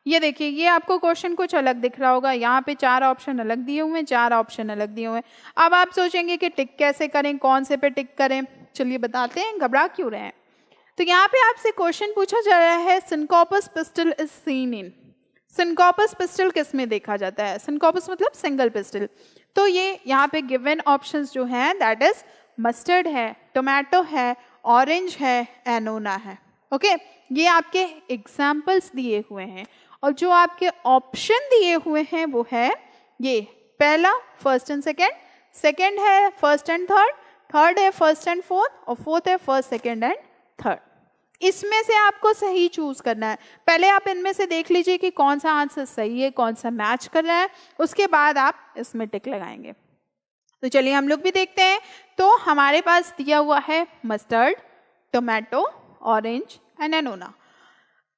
ये देखिए, ये आपको क्वेश्चन कुछ अलग दिख रहा होगा, यहाँ पे 4 ऑप्शन अलग दिए हुए हैं, 4 ऑप्शन अलग दिए हुए हैं। अब आप सोचेंगे कि टिक कैसे करें, कौन से पे टिक करें, चलिए बताते हैं, घबरा क्यों रहे हैं। तो यहाँ पे आपसे क्वेश्चन पूछा जा रहा है syncarpous pistil is seen in. Syncarpous pistil किस में देखा जाता है? सिनकॉपस मतलब सिंगल पिस्टल। तो ये यहाँ पे गिवन ऑप्शंस जो हैं दैट इज मस्टर्ड है, टोमेटो है, ऑरेंज है, एनोना है। ओके ये आपके एग्जाम्पल्स दिए हुए हैं और जो आपके ऑप्शन दिए हुए हैं वो है ये पहला फर्स्ट एंड सेकेंड, सेकेंड है फर्स्ट एंड थर्ड, थर्ड है फर्स्ट एंड फोर्थ और फोर्थ है फर्स्ट सेकेंड एंड थर्ड। इसमें से आपको सही चूज करना है। पहले आप इनमें से देख लीजिए कि कौन सा आंसर सही है, कौन सा मैच कर रहा है, उसके बाद आप इसमें टिक लगाएंगे। तो चलिए हम लोग भी देखते हैं। तो हमारे पास दिया हुआ है mustard, tomato, orange and Annona.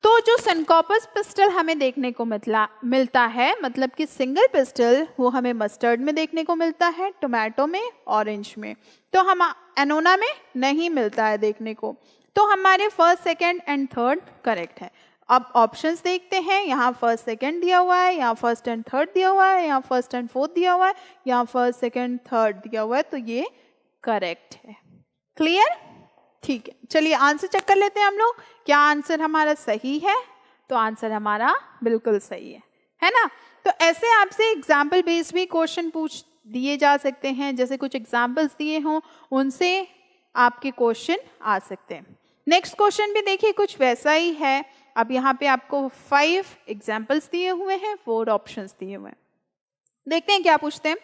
तो जो सिनकॉपस पिस्टल हमें देखने को मिलता है, मतलब कि सिंगल पिस्टल, वो हमें मस्टर्ड में देखने को मिलता है, टोमेटो में, ऑरेंज में। तो हम एनोना में नहीं मिलता है देखने को। तो हमारे first second and third correct है। अब ऑप्शंस देखते हैं। यहाँ फर्स्ट सेकेंड दिया हुआ है, यहाँ फर्स्ट एंड थर्ड दिया हुआ है, यहाँ फर्स्ट एंड फोर्थ दिया हुआ है, यहाँ फर्स्ट सेकेंड थर्ड दिया हुआ है, तो ये करेक्ट है। क्लियर? ठीक है, चलिए आंसर चेक कर लेते हैं हम लोग। क्या आंसर हमारा सही है? तो आंसर हमारा बिल्कुल सही है ना। तो ऐसे आपसे एग्जाम्पल बेस्ड भी क्वेश्चन पूछ दिए जा सकते हैं। जैसे कुछ एग्जाम्पल्स दिए हों उनसे आपके क्वेश्चन आ सकते हैं। नेक्स्ट क्वेश्चन भी देखिए कुछ वैसा ही है। अब यहाँ पे आपको 5 एग्जाम्पल्स दिए हुए हैं, 4 ऑप्शंस दिए हुए हैं। देखते हैं क्या पूछते हैं।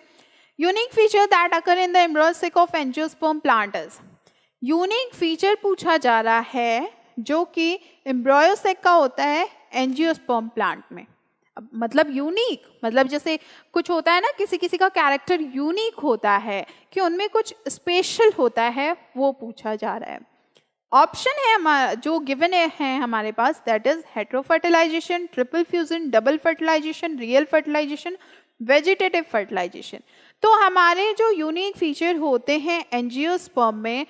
Unique feature that occur in the embryo sac of angiosperm plant is. Unique feature पूछा जा रहा है जो कि एम्ब्रियोसेक का होता है एंजियोस्पर्म प्लांट में। अब मतलब यूनिक, मतलब जैसे कुछ होता है ना, किसी किसी का कैरेक्टर यूनिक होता है कि उनमें कुछ स्पेशल होता है, वो पूछा जा रहा है। ऑप्शन है हमारा जो गिवन है हमारे पास, that is heterofertilization, triple fusion, double fertilization, real fertilisation, vegetative fertilization. तो हमारे जो यूनिक फीचर होते हैं एंजियोस्पर्म में,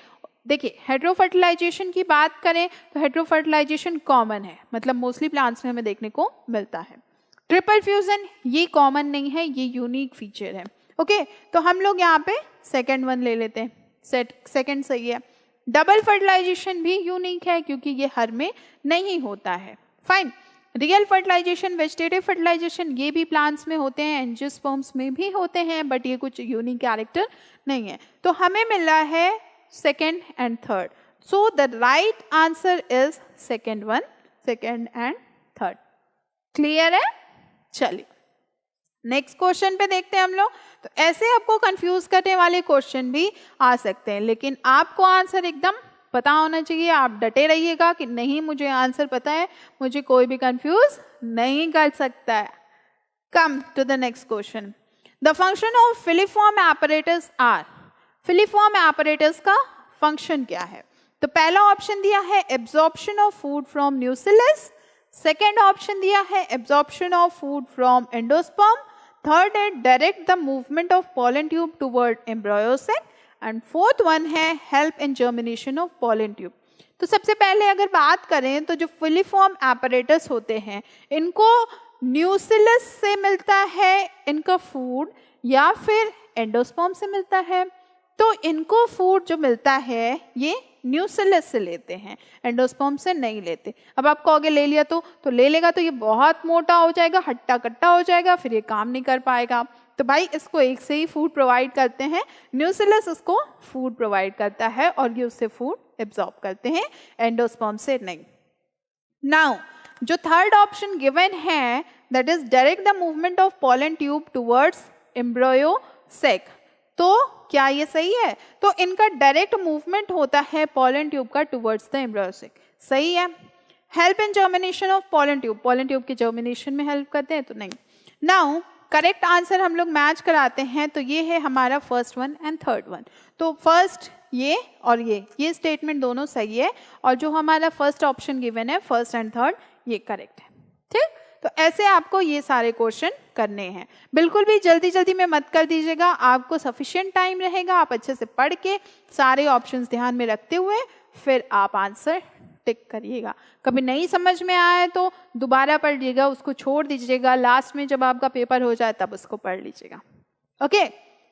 देखिए हेट्रोफर्टिलाइजेशन की बात करें तो हेट्रोफर्टिलाइजेशन कॉमन है, मतलब मोस्टली प्लांट्स में हमें देखने को मिलता है। ट्रिपल फ्यूजन ये कॉमन नहीं है, ये यूनिक फीचर है। ओके तो हम लोग यहाँ पे सेकेंड वन ले लेते हैं, सेकेंड सही है। डबल फर्टिलाइजेशन भी यूनिक है क्योंकि ये हर में नहीं होता है। Fine. Real fertilisation, vegetative fertilisation ये भी प्लांट्स में होते हैं, एंजियोस्पर्म्स में भी होते हैं, बट ये कुछ यूनिक कैरेक्टर नहीं है। तो हमें मिल रहा है second and third. So the right answer is second one, second and third. Clear है? चलिए नेक्स्ट क्वेश्चन पे देखते हैं हम लोग। तो ऐसे आपको कंफ्यूज करने वाले क्वेश्चन भी आ सकते हैं, लेकिन आपको आंसर एकदम पता होना चाहिए। आप डटे रहिएगा कि नहीं मुझे आंसर पता है, मुझे कोई भी कंफ्यूज नहीं कर सकता है। Come to the next question. The function of filiform apparatus are. Filiform apparatus का फंक्शन क्या है? तो पहला ऑप्शन दिया है absorption of food from nucellus, second option दिया है absorption of food from endosperm, third है direct the movement of pollen tube toward embryo sac, and fourth one है help in germination of pollen tube. तो सबसे पहले अगर बात करें तो जो फिलीफॉर्म एपरेटस होते हैं इनको न्यूसिलस से मिलता है इनका फूड या फिर एंडोस्पर्म से मिलता है। तो इनको फूड जो मिलता है ये न्यूसिलस से लेते हैं, एंडोस्पर्म से नहीं लेते। अब आप कहोगे ले लिया तो ले लेगा तो ये बहुत मोटा हो जाएगा, हट्टा कट्टा हो जाएगा, फिर ये काम नहीं कर पाएगा। तो भाई इसको एक से ही फूड प्रोवाइड करते हैं, न्यूसिलस उसको फूड प्रोवाइड करता है और ये उससे फूड एब्जॉर्ब करते हैं, एंडोस्पर्म से नहीं। नाउ जो थर्ड ऑप्शन गिवन है that is direct the movement of pollen tube towards embryo sac. तो क्या ये सही है? तो इनका डायरेक्ट मूवमेंट होता है पॉलन ट्यूब का टुवर्ड्स द एम्ब्रियोसेक, सही है। Help in germination of pollen tube के जर्मिनेशन में हेल्प करते हैं तो नहीं। नाउ करेक्ट आंसर हम लोग मैच कराते हैं, तो ये है हमारा first one and third one. तो फर्स्ट ये और ये स्टेटमेंट दोनों सही है, और जो हमारा फर्स्ट ऑप्शन गिवन है फर्स्ट एंड थर्ड ये करेक्ट है। ठीक, तो ऐसे आपको ये सारे क्वेश्चन करने हैं। बिल्कुल भी जल्दी जल्दी में मत कर दीजिएगा, आपको सफिशिएंट टाइम रहेगा, आप अच्छे से पढ़ के सारे ऑप्शंस ध्यान में रखते हुए फिर आप आंसर टिक करिएगा। कभी नहीं समझ में आए तो दोबारा पढ़ लीजिएगा, उसको छोड़ दीजिएगा, लास्ट में जब आपका पेपर हो जाए तब उसको पढ़ लीजिएगा। Okay,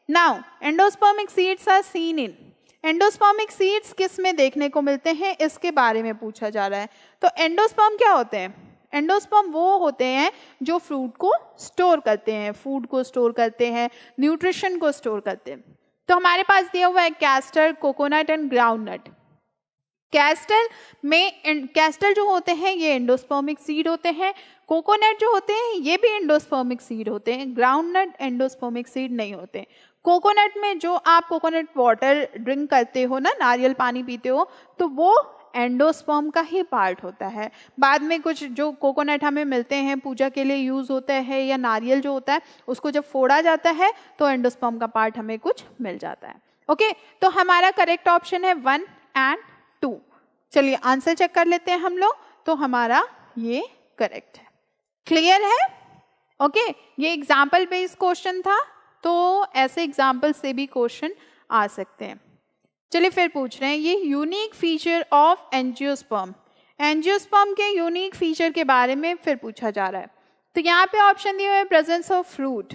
now endospermic seeds are seen in. Endospermic seeds किस में देखने को मिलते हैं इसके बारे में पूछा जा रहा है। तो एंडोस्पर्म क्या होते हैं? एंडोस्पर्म वो होते हैं जो फ्रूट को स्टोर करते हैं, फूड को स्टोर करते हैं, न्यूट्रिशन को स्टोर करते हैं। तो हमारे पास दिया हुआ है castor, coconut and groundnut. Castle जो होते हैं ये एंडोस्पर्मिक सीड होते हैं। कोकोनट जो होते हैं ये भी एंडोस्पर्मिक सीड होते हैं। ग्राउंडनट एंडोस्पर्मिक सीड नहीं होते। कोकोनट में जो आप कोकोनट वाटर ड्रिंक करते हो ना, नारियल पानी पीते हो, तो वो एंडोस्पर्म का ही पार्ट होता है। बाद में कुछ जो कोकोनट हमें मिलते हैं पूजा के लिए यूज़ होता है, या नारियल जो होता है उसको जब फोड़ा जाता है तो एंडोस्पर्म का पार्ट हमें कुछ मिल जाता है। ओके, तो हमारा करेक्ट ऑप्शन है 1 एंड 2। चलिए आंसर चेक कर लेते हैं हम लोग, तो हमारा ये करेक्ट है। क्लियर है? ओके, ये एग्जाम्पल बेस्ड क्वेश्चन था, तो ऐसे एग्जाम्पल से भी क्वेश्चन आ सकते हैं। चलिए फिर पूछ रहे हैं ये unique feature of angiosperm. Angiosperm के यूनिक फीचर के बारे में फिर पूछा जा रहा है। तो यहाँ पे ऑप्शन दिए हुए हैं प्रेजेंस ऑफ फ्रूट,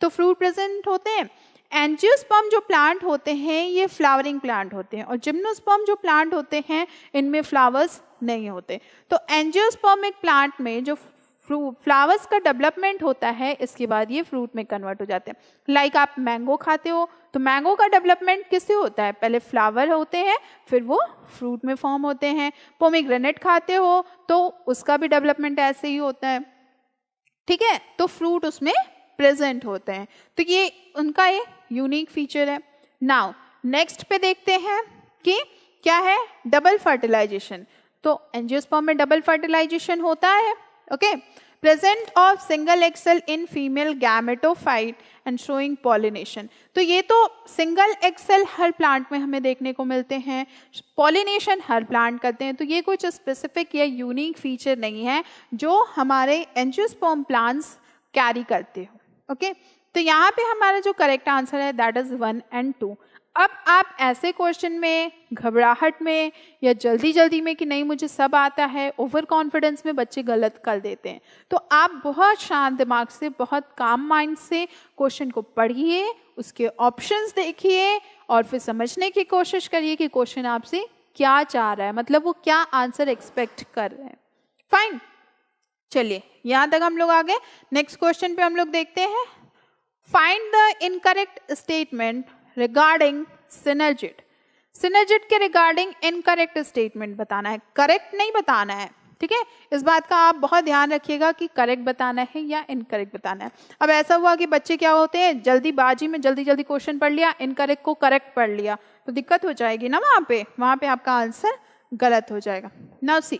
तो फ्रूट प्रेजेंट होते हैं। एंजियोस्पर्म जो प्लांट होते हैं ये फ्लावरिंग प्लांट होते हैं, और जिम्नोस्पर्म जो प्लांट होते हैं इनमें फ्लावर्स नहीं होते। तो एंजियोस्पर्मिक प्लांट में जो फ्लावर्स का डेवलपमेंट होता है, इसके बाद ये फ्रूट में कन्वर्ट हो जाते हैं। लाइक आप मैंगो खाते हो, तो मैंगो का डेवलपमेंट किससे होता है? पहले फ्लावर होते हैं, फिर वो फ्रूट में फॉर्म होते हैं। पोमीग्रेनेट खाते हो तो उसका भी डेवलपमेंट ऐसे ही होता है, ठीक है, तो फ्रूट उसमें प्रेजेंट होते हैं। तो ये उनका एक यूनिक फीचर है। नाउ नेक्स्ट पे देखते हैं कि क्या है डबल फर्टिलाइजेशन। तो एंजियोस्पर्म में डबल फर्टिलाइजेशन होता है। Okay, present of single egg cell in female gametophyte and showing pollination. तो ये तो सिंगल एक्सेल हर प्लांट में हमें देखने को मिलते हैं, पॉलिनेशन हर प्लांट करते हैं। तो ये कुछ स्पेसिफिक या यूनिक फीचर नहीं है जो हमारे एंजियोस्पर्म प्लांट्स कैरी करते हो। ओके, तो यहाँ पे हमारा जो करेक्ट आंसर है दैट इज 1 एंड 2। अब आप ऐसे क्वेश्चन में घबराहट में या जल्दी जल्दी में कि नहीं मुझे सब आता है, ओवर कॉन्फिडेंस में बच्चे गलत कर देते हैं। तो आप बहुत शांत दिमाग से, बहुत काम माइंड से क्वेश्चन को पढ़िए, उसके ऑप्शंस देखिए और फिर समझने की कोशिश करिए कि क्वेश्चन आपसे क्या चाह रहा है, मतलब वो क्या आंसर एक्सपेक्ट कर रहे हैं। फाइन, चलिए यहाँ तक हम लोग आ गए। नेक्स्ट क्वेश्चन पे हम लोग देखते हैं, find the incorrect statement regarding synergid. Synergid के रिगार्डिंग इनकरेक्ट स्टेटमेंट बताना है, करेक्ट नहीं बताना है, ठीक है। इस बात का आप बहुत ध्यान रखिएगा कि करेक्ट बताना है या इनकरेक्ट बताना है। अब ऐसा हुआ कि बच्चे क्या होते हैं, जल्दीबाजी में जल्दी जल्दी क्वेश्चन पढ़ लिया, इनकरेक्ट को करेक्ट पढ़ लिया, तो दिक्कत हो जाएगी ना, वहाँ पे आपका आंसर गलत हो जाएगा। नाउ सी,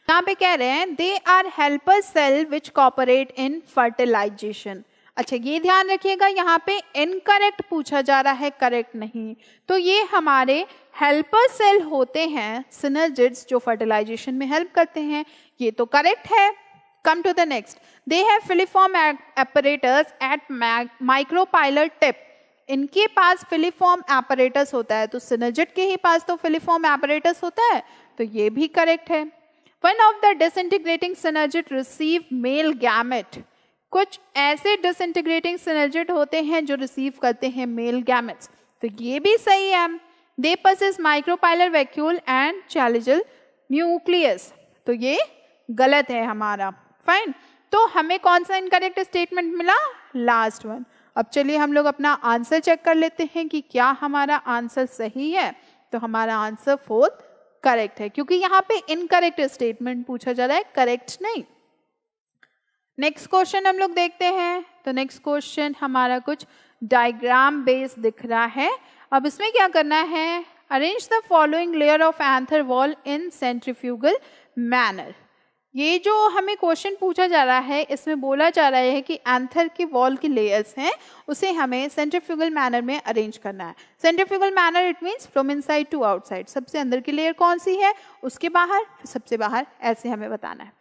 यहाँ पे कह रहे हैं they are helper cell which cooperate in fertilisation. अच्छा ये ध्यान रखिएगा, यहाँ पे इनकरेक्ट पूछा जा रहा है, करेक्ट नहीं। तो ये हमारे हेल्पर सेल होते हैं सिनर्जिड्स जो फर्टिलाइजेशन में हेल्प करते हैं, ये तो करेक्ट है। Come to the next, they have filiform apparatus at micropylar tip. इनके पास फिलीफॉर्म एपरेटस होता है, तो सिनर्जिड के ही पास तो फिलीफॉर्म एपरेटस होता है, तो ये भी करेक्ट है। One of the disintegrating synergid receive male gamete. कुछ ऐसे डिसइंटीग्रेटिंग सिनर्जिड होते हैं जो रिसीव करते हैं मेल गैमेट्स, तो ये भी सही है। They passes micropylar vacuole and chalazal nucleus, तो ये गलत है हमारा। फाइन, तो हमें कौन सा इनकरेक्ट स्टेटमेंट मिला? Last one. अब चलिए हम लोग अपना आंसर चेक कर लेते हैं कि क्या हमारा आंसर सही है। तो हमारा आंसर 4 करेक्ट है, क्योंकि यहाँ पे इनकरेक्ट स्टेटमेंट पूछा जा रहा है, करेक्ट नहीं। नेक्स्ट क्वेश्चन हम लोग देखते हैं। तो नेक्स्ट क्वेश्चन हमारा कुछ डायग्राम बेस दिख रहा है। अब इसमें क्या करना है, arrange the following layer of anther wall in centrifugal manner. ये जो हमें क्वेश्चन पूछा जा रहा है, इसमें बोला जा रहा है कि एंथर के वॉल की लेयर्स हैं, उसे हमें सेंट्रीफ्यूगल मैनर में अरेंज करना है। Centrifugal manner it means from inside to outside, सबसे अंदर की लेयर कौन सी है, उसके बाहर, सबसे बाहर, ऐसे हमें बताना है।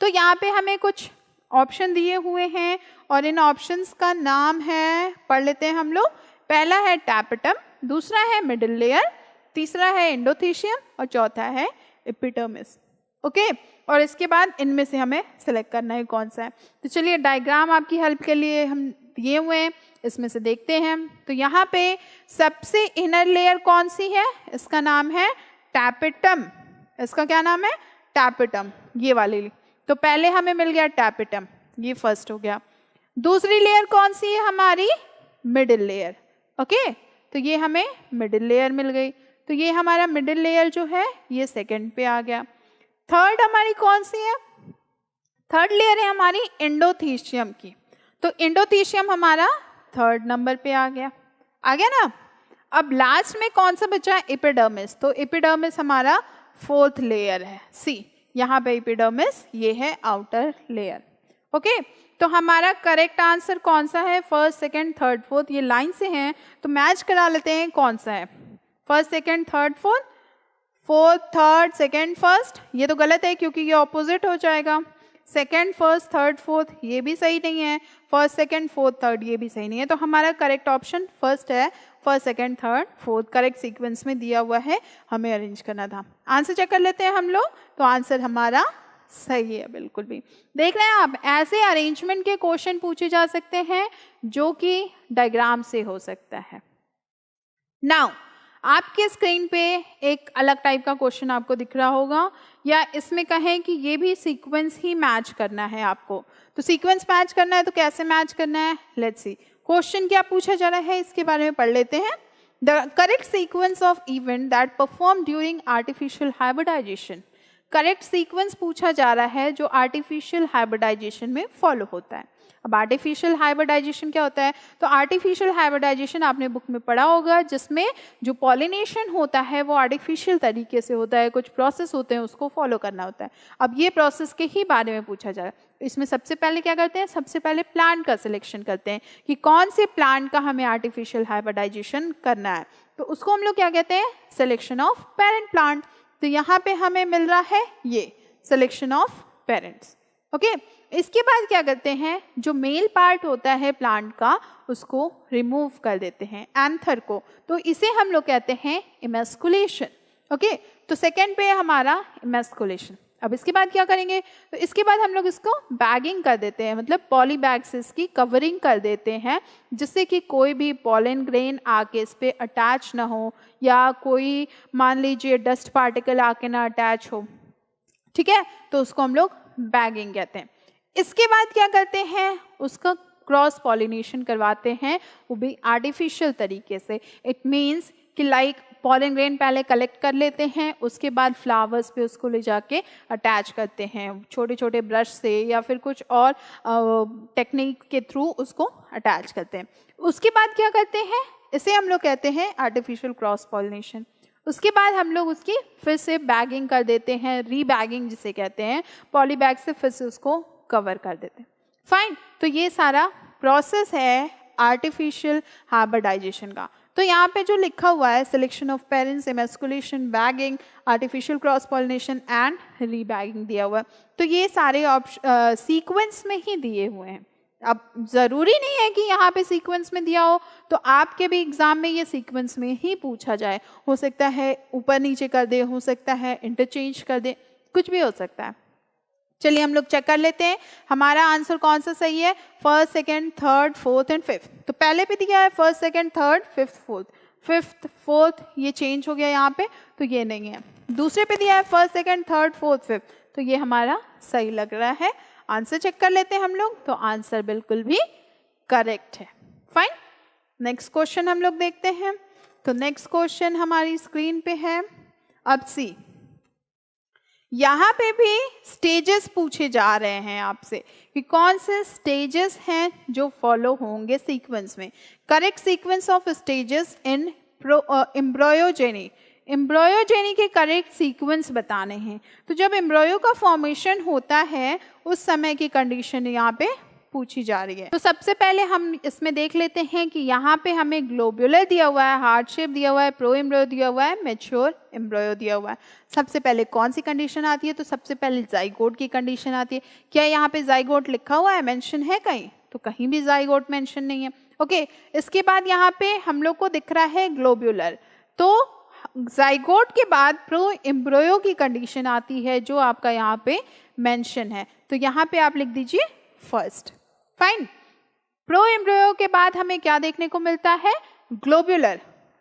तो यहाँ पे हमें कुछ ऑप्शन दिए हुए हैं और इन ऑप्शंस का नाम है, पढ़ लेते हैं हम लोग। पहला है टैपेटम, दूसरा है मिडिल लेयर, तीसरा है एंडोथीशियम और चौथा है एपिडर्मिस। ओके, और इसके बाद इनमें से हमें सेलेक्ट करना है कौन सा है। तो चलिए डायग्राम आपकी हेल्प के लिए हम दिए हुए हैं, इसमें से देखते हैं। तो यहाँ पे सबसे इनर लेयर कौन सी है, इसका नाम है टैपेटम। इसका क्या नाम है? टैपेटम, ये वाली। तो पहले हमें मिल गया टैपेटम, ये फर्स्ट हो गया। दूसरी लेयर कौन सी है हमारी? Middle layer. ओके, तो ये हमें मिडिल लेयर मिल गई। तो ये हमारा मिडिल लेयर जो है ये सेकंड पे आ गया। थर्ड हमारी कौन सी है? थर्ड लेयर है हमारी एंडोथीशियम की, तो एंडोथीशियम हमारा थर्ड नंबर पे आ गया ना। अब लास्ट में कौन सा बचा? एपिडर्मिस, तो एपिडर्मिस हमारा फोर्थ लेयर है। सी यहाँ पे एपिडर्मिस, ये है आउटर लेयर। ओके, तो हमारा करेक्ट आंसर कौन सा है? First, second, third, fourth. ये लाइन से हैं तो मैच करा लेते हैं कौन सा है। First, second, third, fourth, fourth, third, second, first, ये तो गलत है क्योंकि ये ऑपोजिट हो जाएगा। सेकंड, फर्स्ट, थर्ड, फोर्थ, ये भी सही नहीं है। फर्स्ट, सेकंड, फोर्थ, थर्ड, ये भी सही नहीं है। तो हमारा करेक्ट ऑप्शन फर्स्ट है। First, second, third, fourth correct sequence में दिया हुआ है, हमें अरेंज करना था। आंसर चेक कर लेते हैं हम लोग, तो आंसर हमारा सही है बिल्कुल भी। देख रहे हैं आप, ऐसे अरेंजमेंट के क्वेश्चन पूछे जा सकते हैं जो कि डायग्राम से हो सकता है। नाउ आपके स्क्रीन पे एक अलग टाइप का क्वेश्चन आपको दिख रहा होगा, या इसमें कहें कि ये भी सीक्वेंस ही मैच करना है आपको। तो सीक्वेंस मैच करना है तो कैसे मैच करना है, लेट्स सी। क्वेश्चन क्या पूछा जा रहा है इसके बारे में पढ़ लेते हैं। The correct sequence of event that perform during artificial hybridisation. Correct sequence पूछा जा रहा है जो आर्टिफिशियल हाइब्रिडाइजेशन में फॉलो होता है। अब आर्टिफिशियल हाइब्रिडाइजेशन क्या होता है? तो आर्टिफिशियल हाइब्रिडाइजेशन आपने बुक में पढ़ा होगा, जिसमें जो पॉलिनेशन होता है वो आर्टिफिशियल तरीके से होता है, कुछ प्रोसेस होते हैं उसको फॉलो करना होता है। अब ये प्रोसेस के ही बारे में पूछा जा रहा है। इसमें सबसे पहले क्या करते हैं? सबसे पहले प्लांट का सिलेक्शन करते हैं कि कौन से प्लांट का हमें आर्टिफिशियल हाइब्रिडाइजेशन करना है। तो उसको हम लोग क्या कहते हैं? Selection of parent plant. तो यहाँ पे हमें मिल रहा है ये सिलेक्शन ऑफ पेरेंट्स। ओके, इसके बाद क्या करते हैं? जो मेल पार्ट होता है प्लांट का उसको रिमूव कर देते हैं, एंथर को, तो इसे हम लोग कहते हैं इमेस्कुलेशन। ओके, तो सेकेंड पे है हमारा इमेस्कुलेशन। अब इसके बाद क्या करेंगे? तो इसके बाद हम लोग इसको बैगिंग कर देते हैं, मतलब पॉली बैग से इसकी कवरिंग कर देते हैं, जिससे कि कोई भी पॉलन ग्रेन आके इस पर अटैच ना हो, या कोई मान लीजिए डस्ट पार्टिकल आके ना अटैच हो। ठीक है, तो उसको हम लोग बैगिंग कहते हैं। इसके बाद क्या करते हैं? उसका क्रॉस पॉलिनेशन करवाते हैं, वो भी आर्टिफिशियल तरीके से। इट मीन्स कि लाइक पॉलन ग्रेन पहले कलेक्ट कर लेते हैं, उसके बाद फ्लावर्स पे उसको ले जाके अटैच करते हैं छोटे छोटे ब्रश से, या फिर कुछ और टेक्निक के थ्रू उसको अटैच करते हैं। उसके बाद क्या करते हैं? इसे हम लोग कहते हैं आर्टिफिशियल क्रॉस पॉलिनेशन। उसके बाद हम लोग उसकी फिर से बैगिंग कर देते हैं, रीबैगिंग जिसे कहते हैं, पॉली बैग से फिर से उसको कवर कर देते हैं। फाइन, तो ये सारा प्रोसेस है आर्टिफिशियल हाइब्रिडाइजेशन का। तो यहाँ पे जो लिखा हुआ है selection of parents, emasculation, bagging, artificial cross pollination and rebagging दिया हुआ है। तो ये सारे सीक्वेंस में ही दिए हुए हैं। अब ज़रूरी नहीं है कि यहाँ पे सीक्वेंस में दिया हो, तो आपके भी एग्जाम में ये सीक्वेंस में ही पूछा जाए। हो सकता है ऊपर नीचे कर दे, हो सकता है इंटरचेंज कर दे, कुछ भी हो सकता है। चलिए हम लोग चेक कर लेते हैं हमारा आंसर कौन सा सही है। First, second, third, fourth and fifth. तो पहले पे दिया है first, second, third, fifth, fourth. Fifth, fourth ये चेंज हो गया यहाँ पे, तो ये नहीं है। दूसरे पे दिया है first, second, third, fourth, fifth, तो ये हमारा सही लग रहा है। आंसर चेक कर लेते हैं हम लोग, तो आंसर बिल्कुल भी करेक्ट है। फाइन, नेक्स्ट क्वेश्चन हम लोग देखते हैं। तो नेक्स्ट क्वेश्चन हमारी स्क्रीन पे है। अब सी, यहाँ पे भी स्टेजेस पूछे जा रहे हैं आपसे कि कौन से स्टेजेस हैं जो फॉलो होंगे सीक्वेंस में। Correct sequence of stages in embryogeny. Embryogeny के करेक्ट सीक्वेंस बताने हैं। तो जब एम्ब्रियो का फॉर्मेशन होता है उस समय की कंडीशन यहाँ पे पूछी जा रही है। तो सबसे पहले हम इसमें देख लेते हैं कि यहाँ पे हमें ग्लोब्यूलर दिया हुआ है, हार्ट शेप दिया हुआ है, प्रो एम्ब्रियो दिया हुआ है, मैच्योर एम्ब्रियो दिया हुआ है। सबसे पहले कौन सी कंडीशन आती है? तो सबसे पहले जाइगोट की कंडीशन आती है। क्या यहाँ पे जाइगोट लिखा हुआ है, मेंशन है कहीं? तो कहीं भी जाइगोट मेंशन नहीं है। ओके, इसके बाद यहाँ पे हम लोग को दिख रहा है ग्लोब्यूलर। तो जाइगोट के बाद प्रो एम्ब्रियो की कंडीशन आती है जो आपका यहाँ पे मेंशन है। तो यहाँ पे आप लिख दीजिए फर्स्ट। फाइन, प्रो एम्ब्रियो के बाद हमें क्या देखने को मिलता है? ग्लोब्यूलर।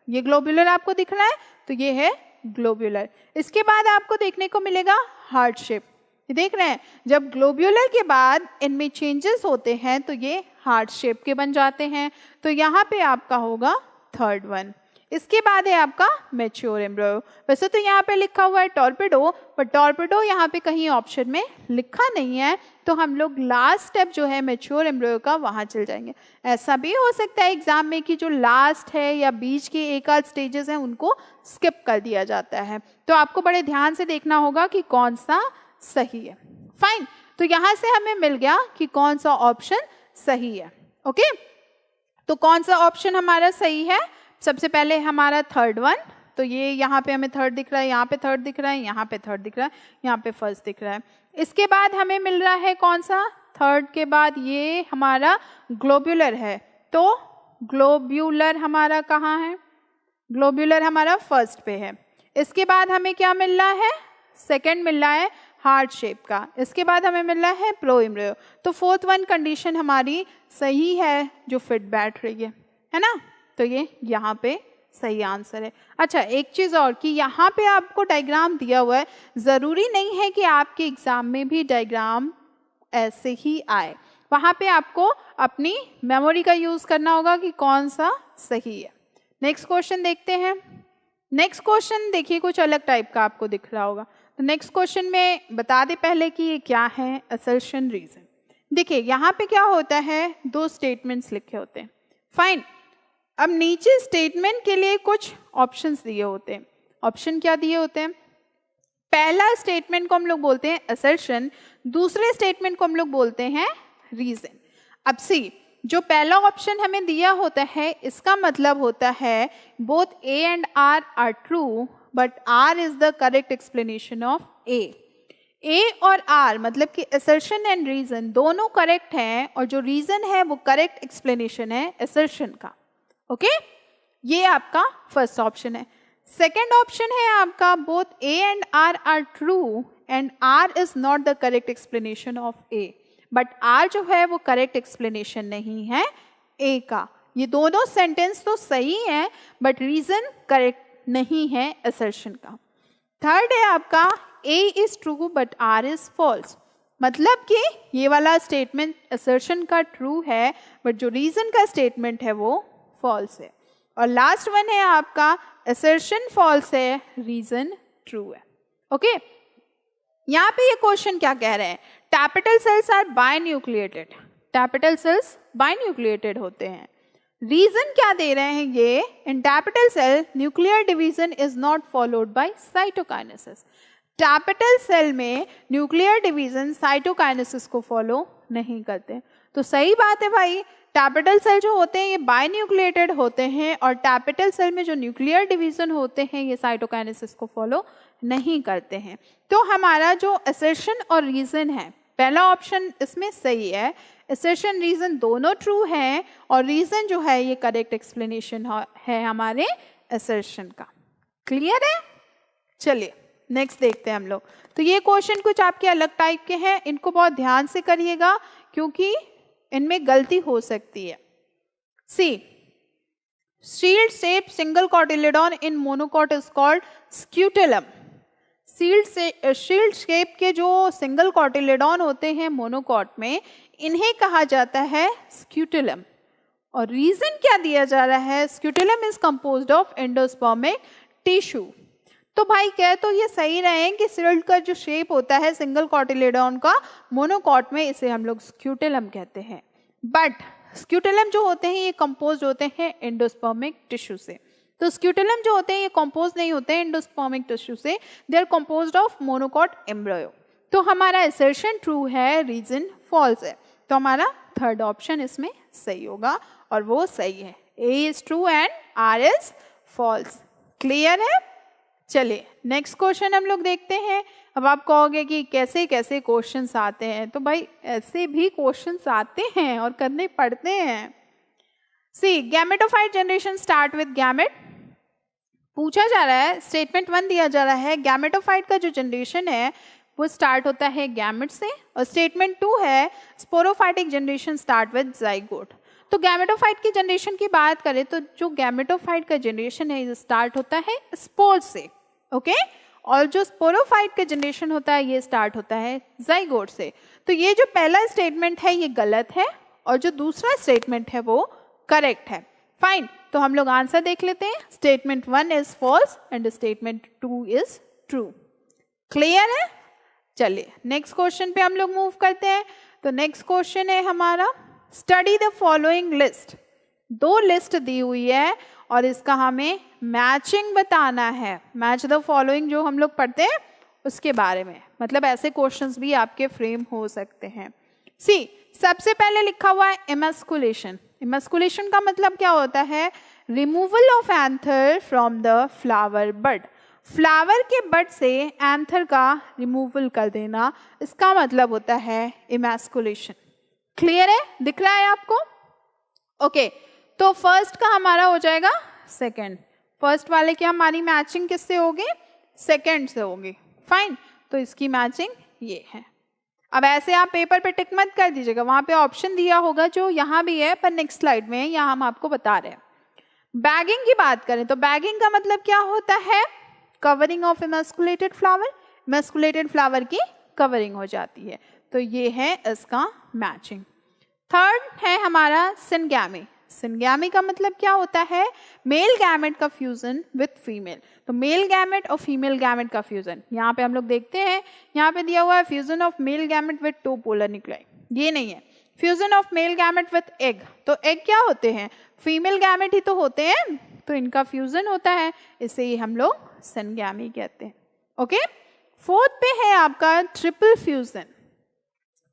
ये ग्लोब्यूलर आपको दिख रहा है, तो ये है ग्लोब्यूलर। इसके बाद आपको देखने को मिलेगा हार्ट शेप। ये देख रहे हैं, जब ग्लोब्यूलर के बाद इनमें चेंजेस होते हैं तो ये हार्ट शेप के बन जाते हैं। तो यहाँ पे आपका होगा थर्ड वन। इसके बाद है आपका मैच्योर एम्ब्रियो। वैसे तो यहाँ पे लिखा हुआ है टॉर्पेडो, पर टॉर्पेडो यहाँ पे कहीं ऑप्शन में लिखा नहीं है, तो हम लोग लास्ट स्टेप जो है मैच्योर एम्ब्रियो का वहाँ चल जाएंगे। ऐसा भी हो सकता है एग्जाम में कि जो लास्ट है या बीच के एक आध स्टेजेस हैं उनको स्किप कर दिया जाता है, तो आपको बड़े ध्यान से देखना होगा कि कौन सा सही है। फाइन, तो यहाँ से हमें मिल गया कि कौन सा ऑप्शन सही है। ओके, तो कौन सा ऑप्शन हमारा सही है? सबसे पहले हमारा थर्ड वन, तो ये यहाँ पे हमें थर्ड दिख रहा है, यहाँ पे थर्ड दिख रहा है, यहाँ पे थर्ड दिख रहा है, यहाँ पे फर्स्ट दिख रहा है। इसके बाद हमें मिल रहा है कौन सा? थर्ड के बाद ये हमारा ग्लोब्यूलर है, तो ग्लोब्यूलर हमारा कहाँ है? ग्लोब्यूलर हमारा फर्स्ट पे है। इसके बाद हमें क्या मिल रहा है? सेकेंड मिल रहा है हार्ट शेप का। इसके बाद हमें मिल रहा है प्रो एम्ब्रियो। तो फोर्थ वन कंडीशन हमारी सही है जो फिट बैठ रही है ना, तो ये यहाँ पे सही आंसर है। अच्छा, एक चीज़ और कि यहाँ पे आपको डायग्राम दिया हुआ है, ज़रूरी नहीं है कि आपके एग्जाम में भी डायग्राम ऐसे ही आए, वहाँ पे आपको अपनी मेमोरी का यूज़ करना होगा कि कौन सा सही है। नेक्स्ट क्वेश्चन देखते हैं। नेक्स्ट क्वेश्चन देखिए कुछ अलग टाइप का आपको दिख रहा होगा। तो नेक्स्ट क्वेश्चन में बता दे पहले कि ये क्या है, असर्शन रीजन। देखिए यहाँ पे क्या होता है, दो स्टेटमेंट्स लिखे होते हैं। फाइन, अब नीचे स्टेटमेंट के लिए कुछ ऑप्शंस दिए होते हैं। ऑप्शन क्या दिए होते हैं? पहला स्टेटमेंट को हम लोग बोलते हैं असर्शन, दूसरे स्टेटमेंट को हम लोग बोलते हैं रीजन। अब सी, जो पहला ऑप्शन हमें दिया होता है इसका मतलब होता है both A and R are true but R is the correct explanation of A. A और आर मतलब कि असर्शन एंड रीजन दोनों करेक्ट हैं और जो रीजन है वो करेक्ट एक्सप्लेनेशन है असर्शन का। ओके, ये आपका फर्स्ट ऑप्शन है। सेकेंड ऑप्शन है आपका both A and R are true and R is not the correct explanation of A, but R जो है वो करेक्ट एक्सप्लेनेशन नहीं है ए का। ये दोनों सेंटेंस तो सही है बट रीजन करेक्ट नहीं है असर्शन का। थर्ड है आपका A is true but R is false, मतलब कि ये वाला स्टेटमेंट असर्शन का ट्रू है बट जो रीजन का स्टेटमेंट है वो फॉल्स है। और लास्ट वन है आपका असर्शन फॉल्स है, रीजन ट्रू है। ओके, यहाँ पे ये क्वेश्चन क्या कह रहे हैं? Tapetal cells are binucleated, tapetal cells binucleated होते हैं। रीजन क्या दे रहे हैं ये? In tapetal cell nuclear division is not followed by cytokinesis. Tapetal cell में न्यूक्लियर डिवीजन साइटोकाइनेसिस को फॉलो नहीं करते। तो सही बात है भाई, टैपिटल सेल जो होते हैं ये बायन्यूक्लिएटेड होते हैं और टैपिटल सेल में जो न्यूक्लियर डिवीजन होते हैं ये साइटोकाइनेसिस को फॉलो नहीं करते हैं। तो हमारा जो असर्शन और रीजन है, पहला ऑप्शन इसमें सही है। असर्शन रीजन दोनों ट्रू हैं और रीजन जो है ये करेक्ट एक्सप्लेनेशन है हमारे असर्शन का। क्लियर है? चलिए नेक्स्ट देखते हैं हम लोग। तो ये क्वेश्चन कुछ आपके अलग टाइप के हैं, इनको बहुत ध्यान से करिएगा क्योंकि इनमें गलती हो सकती है। See, shield shape single cotyledon in monocot is called scutellum. Shield shape के जो सिंगल कॉटिलेडॉन होते हैं मोनोकॉट में, इन्हें कहा जाता है स्क्यूटेलम। और रीजन क्या दिया जा रहा है? Scutellum is composed of endospermic tissue. तो भाई कह तो ये सही रहे कि शील्ड का जो शेप होता है सिंगल कॉटिलेडॉन का मोनोकॉट में, इसे हम लोग स्क्यूटेलम कहते हैं। बट स्क्यूटेलम जो होते हैं ये कंपोज्ड होते हैं एंडोस्पर्मिक टिश्यू से। तो स्क्यूटेलम जो होते हैं ये कंपोज नहीं होते हैं एंडोस्पर्मिक टिश्यू से, they are composed of monocot embryo. तो हमारा असर्शन ट्रू है, रीजन फॉल्स है। तो हमारा थर्ड ऑप्शन इसमें सही होगा और वो सही है, A is true and R is false. Clear है? चलिए नेक्स्ट क्वेश्चन हम लोग देखते हैं। अब आप कहोगे कि कैसे कैसे क्वेश्चंस आते हैं, तो भाई ऐसे भी क्वेश्चंस आते हैं और करने पड़ते हैं। See, gametophyte generation start with gamete. पूछा जा रहा है, स्टेटमेंट 1 दिया जा रहा है गैमेटोफाइट का जो जनरेशन है वो स्टार्ट होता है गैमेट से, और स्टेटमेंट 2 है sporophytic generation start with zygote. तो गैमेटोफाइट की जनरेशन की बात करें तो जो गैमेटोफाइट का जनरेशन है ये स्टार्ट होता है स्पोर से, ओके, और जो स्पोरोफाइट का जनरेशन होता है ये स्टार्ट होता है जाइगोट से। तो ये जो पहला स्टेटमेंट है ये गलत है और जो दूसरा स्टेटमेंट है वो करेक्ट है। फाइन, तो हम लोग आंसर देख लेते हैं। Statement 1 is false and statement 2 is true. Clear है? चलिए नेक्स्ट क्वेश्चन पे हम लोग मूव करते हैं। तो नेक्स्ट क्वेश्चन है हमारा, study the following list. 2 list दी हुई है और इसका हमें मैचिंग बताना है। मैच द फॉलोइंग जो हम लोग पढ़ते हैं उसके बारे में, मतलब ऐसे क्वेश्चंस भी आपके फ्रेम हो सकते हैं। सी, सबसे पहले लिखा हुआ है इमस्कुलेशन। इमस्कुलेशन का मतलब क्या होता है? Removal of anther from the flower bud. Flower के बड से एंथर का रिमूवल कर देना, इसका मतलब होता है इमस्कुलेशन। क्लियर है? दिख रहा है आपको? ओके, तो फर्स्ट का हमारा हो जाएगा सेकंड। फर्स्ट वाले की हमारी मैचिंग किससे होगी? सेकंड से होगी। फाइन, तो इसकी मैचिंग ये है। अब ऐसे आप पेपर पे टिक मत कर दीजिएगा, वहां पे ऑप्शन दिया होगा जो यहाँ भी है पर नेक्स्ट स्लाइड में है, यहाँ हम आपको बता रहे हैं। बैगिंग की बात करें तो बैगिंग का मतलब क्या होता है? Covering of emasculated flower. Emasculated flower की कवरिंग हो जाती है, तो ये है इसका मैचिंग। थर्ड है हमारा सिनगैमी। सिनगैमी का मतलब क्या होता है? मेल गैमेट का फ्यूजन विथ फीमेल। तो मेल गैमेट और फीमेल गैमेट का फ्यूजन, यहाँ पे हम लोग देखते हैं, यहाँ पे दिया हुआ है fusion of male gamete with 2 polar nuclei. ये नहीं है, fusion of male gamete with egg. तो एग क्या होते हैं? फीमेल गैमेट ही तो होते हैं, तो इनका फ्यूजन होता है, इसे ही हम लोग सिनगैमी कहते हैं। ओके, फोर्थ पे है आपका ट्रिपल फ्यूजन।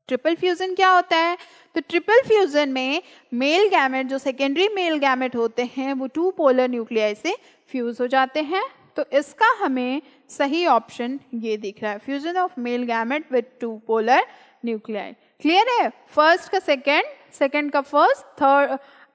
ट्रिपल फ्यूजन क्या होता है? तो ट्रिपल फ्यूजन में मेल गैमेट, जो सेकेंडरी मेल गैमेट होते हैं, वो 2 पोलर न्यूक्लियाई से फ्यूज हो जाते हैं। तो इसका हमें सही ऑप्शन ये दिख रहा है, fusion of male gamete with 2 polar nuclei. Clear है? फर्स्ट का सेकेंड, सेकेंड का फर्स्ट,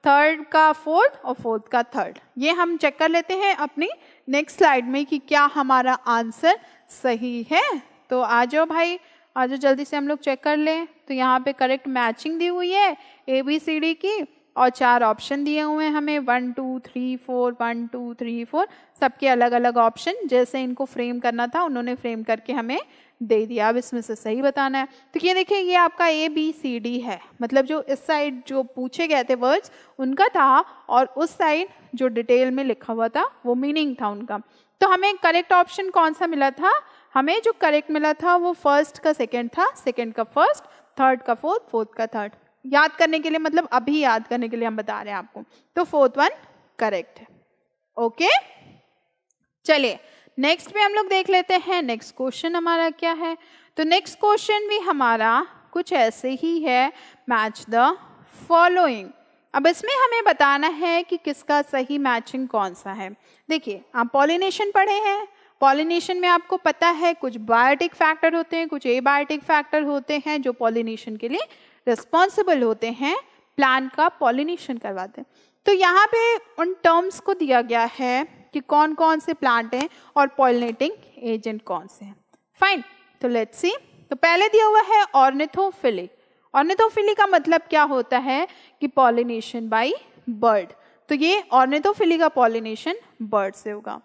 थर्ड का फोर्थ और फोर्थ का थर्ड। ये हम चेक कर लेते हैं अपनी नेक्स्ट स्लाइड में कि क्या हमारा आंसर सही है। तो आ जाओ भाई, आज जल्दी से हम लोग चेक कर लें। तो यहाँ पे करेक्ट मैचिंग दी हुई है ABCD की और 4 ऑप्शन दिए हुए हैं हमें, 1 2 3 4, 1 2 3 4, सबके अलग अलग ऑप्शन। जैसे इनको फ्रेम करना था उन्होंने फ्रेम करके हमें दे दिया। अब इसमें से सही बताना है। तो ये देखिए, ये आपका ABCD है, मतलब जो इस साइड जो पूछे गए थे वर्ड्स उनका था और उस साइड जो डिटेल में लिखा हुआ था वो मीनिंग था उनका। तो हमें करेक्ट ऑप्शन कौन सा मिला था? हमें जो करेक्ट मिला था वो फर्स्ट का सेकंड था, सेकंड का फर्स्ट, थर्ड का फोर्थ, फोर्थ का थर्ड। याद करने के लिए, मतलब अभी याद करने के लिए हम बता रहे हैं आपको। तो फोर्थ वन करेक्ट है। ओके, चलिए नेक्स्ट पे हम लोग देख लेते हैं नेक्स्ट क्वेश्चन हमारा क्या है। तो नेक्स्ट क्वेश्चन भी हमारा कुछ ऐसे ही है, मैच द फॉलोइंग। अब इसमें हमें बताना है कि किसका सही मैचिंग कौन सा है। देखिए, आप पॉलिनेशन पढ़े हैं, पॉलिनेशन में आपको पता है कुछ बायोटिक फैक्टर होते हैं, कुछ एबायोटिक फैक्टर होते हैं जो पॉलिनेशन के लिए रिस्पॉन्सिबल होते हैं, प्लांट का पॉलिनेशन करवाते हैं। तो यहाँ पे उन टर्म्स को दिया गया है कि कौन कौन से प्लांट हैं और पॉलिनेटिंग एजेंट कौन से हैं। फाइन, तो लेट्स सी। तो पहले दिया हुआ है ऑर्निथोफिली। ऑर्निथोफिली का मतलब क्या होता है कि पॉलिनेशन बाय बर्ड। तो ये ऑर्निथोफिली का पॉलिनेशन बर्ड से होगा।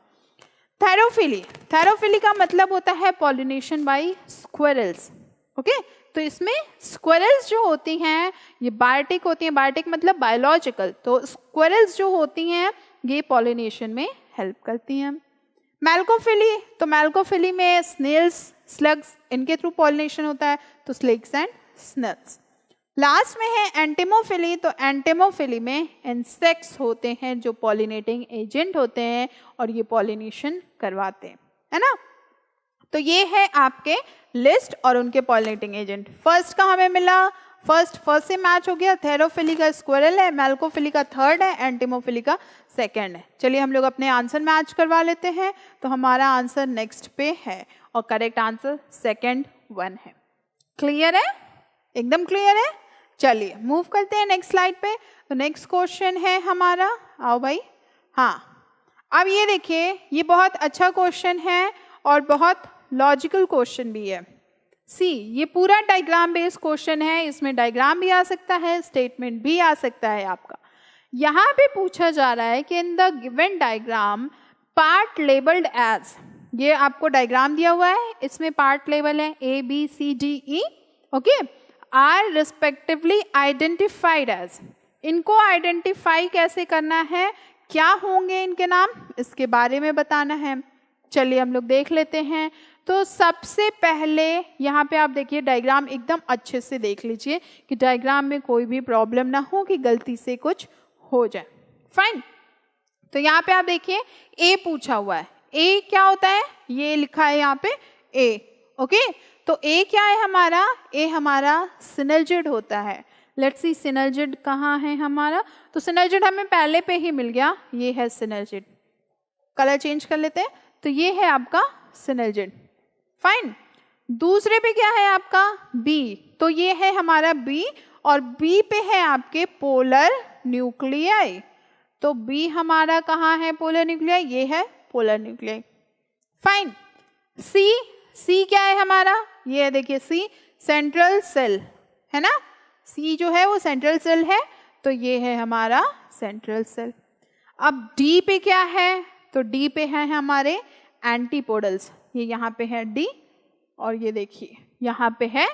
थैरोफिली, थैरोफिली का मतलब होता है पॉलिनेशन बाय स्क्विरल्स। ओके, तो इसमें स्क्विरल्स जो होती हैं ये बायोटिक होती हैं, बायोटिक मतलब बायोलॉजिकल। तो स्क्विरल्स जो होती हैं ये पॉलिनेशन में हेल्प करती हैं। मैल्कोफिली, तो मैल्कोफिली में स्नेल्स, स्लग्स, इनके थ्रू पॉलिनेशन होता है, तो स्लेग्स एंड स्नेल्स। लास्ट में है एंटिमोफिली। तो एंटिमोफिली में इंसेक्ट्स होते हैं जो पॉलिनेटिंग एजेंट होते हैं और ये पॉलिनेशन करवाते हैं, है ना। तो ये है आपके लिस्ट और उनके पॉलिनेटिंग एजेंट। फर्स्ट का हमें मिला, फर्स्ट से मैच हो गया। थेरोफिली का स्क्विरल है, मैल्कोफिली का थर्ड है, एंटिमोफिली का सेकंड है। चलिए हम लोग अपने आंसर मैच करवा लेते हैं। तो हमारा आंसर नेक्स्ट पे है और करेक्ट आंसर सेकंड वन है। क्लियर है? एकदम क्लियर है। चलिए मूव करते हैं नेक्स्ट स्लाइड पे। तो नेक्स्ट क्वेश्चन है हमारा, आओ भाई। हाँ, अब ये देखिए, ये बहुत अच्छा क्वेश्चन है और बहुत लॉजिकल क्वेश्चन भी है। सी, ये पूरा डायग्राम बेस्ड क्वेश्चन है, इसमें डायग्राम भी आ सकता है, स्टेटमेंट भी आ सकता है आपका। यहाँ पे पूछा जा रहा है कि in the given diagram part labelled as, ये आपको डायग्राम दिया हुआ है, इसमें पार्ट लेबल है ABCDE, okay, are respectively identified as. इनको आइडेंटिफाई कैसे करना है, क्या होंगे इनके नाम, इसके बारे में बताना है। चलिए हम लोग देख लेते हैं। तो सबसे पहले यहाँ पे आप देखिए डायग्राम एकदम अच्छे से देख लीजिए कि डायग्राम में कोई भी प्रॉब्लम ना हो कि गलती से कुछ हो जाए। फाइन। तो यहाँ पे आप देखिए ए पूछा हुआ है। ए क्या होता है, ये लिखा है यहाँ पे ए। ओके, तो ए क्या है हमारा, ए हमारा सिनर्जिड होता है। लेट्स सी सिनर्जिड कहाँ है हमारा, तो सिनर्जिड हमें पहले पे ही मिल गया, ये है सिनर्जिड। कलर चेंज कर लेते हैं, तो ये है आपका सिनर्जिड। फाइन। दूसरे पे क्या है आपका बी, तो ये है हमारा बी, और बी पे है आपके पोलर न्यूक्लियाई। तो बी हमारा कहाँ है, पोलर न्यूक्लियाई, ये है पोलर न्यूक्लियाई। फाइन। सी, सी क्या है हमारा, ये है देखिए सी, सेंट्रल सेल है ना, सी जो है वो सेंट्रल सेल है, तो ये है हमारा सेंट्रल सेल। अब डी पे क्या है, तो डी पे है हमारे एंटीपोडल्स, ये यहाँ पे है डी, और ये देखिए यहाँ पे है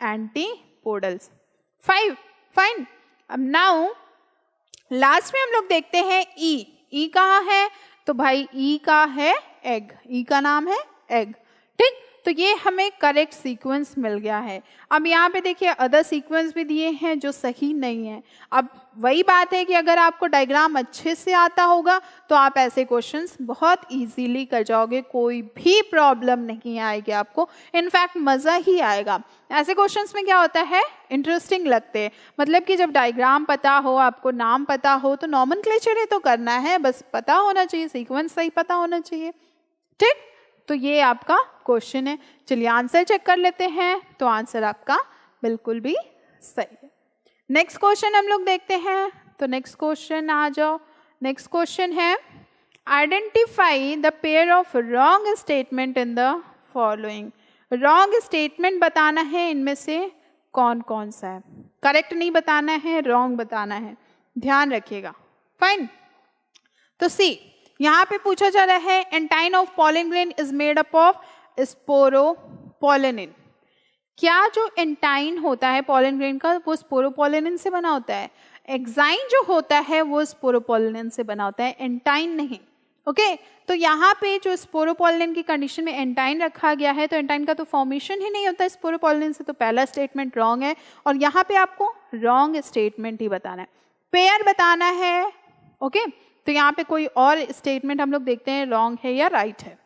एंटीपोडल्स। फाइन। अब नाउ लास्ट में हम लोग देखते हैं ई। ई कहाँ है, तो भाई ई का है एग, ई का नाम है एग। ठीक, तो ये हमें करेक्ट सीक्वेंस मिल गया है। अब यहाँ पे देखिए अदर सीक्वेंस भी दिए हैं जो सही नहीं है। अब वही बात है कि अगर आपको डायग्राम अच्छे से आता होगा तो आप ऐसे क्वेश्चंस बहुत इजीली कर जाओगे, कोई भी प्रॉब्लम नहीं आएगी आपको, इनफैक्ट मज़ा ही आएगा। ऐसे क्वेश्चंस में क्या होता है, इंटरेस्टिंग लगते हैं। मतलब कि जब डायग्राम पता हो, आपको नाम पता हो, तो नॉमेनक्लेचर ही तो करना है, बस पता होना चाहिए, सीक्वेंस सही पता होना चाहिए। ठीक, तो ये आपका क्वेश्चन है। चलिए आंसर चेक कर लेते हैं, तो आंसर आपका बिल्कुल भी सही है। नेक्स्ट क्वेश्चन हम लोग देखते हैं, तो नेक्स्ट क्वेश्चन आ जाओ। नेक्स्ट क्वेश्चन है identify the pair of wrong statement in the following. Wrong statement बताना है, इनमें से कौन कौन सा है। करेक्ट नहीं बताना है, रॉन्ग बताना है, ध्यान रखिएगा। फाइन। तो सी यहाँ पे पूछा जा रहा है एंटाइन of pollen grain is made up of sporopollenin. क्या जो एंटाइन होता है पॉलन ग्रेन का वो स्पोरोपोलिन से बना होता है। एक्साइन जो होता है वो स्पोरोपोलिन से बना होता है, एंटाइन नहीं। ओके, तो यहाँ पे जो स्पोरोपोलिन की कंडीशन में एंटाइन रखा गया है, तो एंटाइन का तो फॉर्मेशन ही नहीं होता स्पोरोपोलिन से, तो पहला स्टेटमेंट रॉन्ग है। और यहाँ पे आपको रॉन्ग स्टेटमेंट ही बताना है, पेयर बताना है। ओके, तो यहाँ पे कोई और स्टेटमेंट हम लोग देखते हैं रॉन्ग है या राइट है।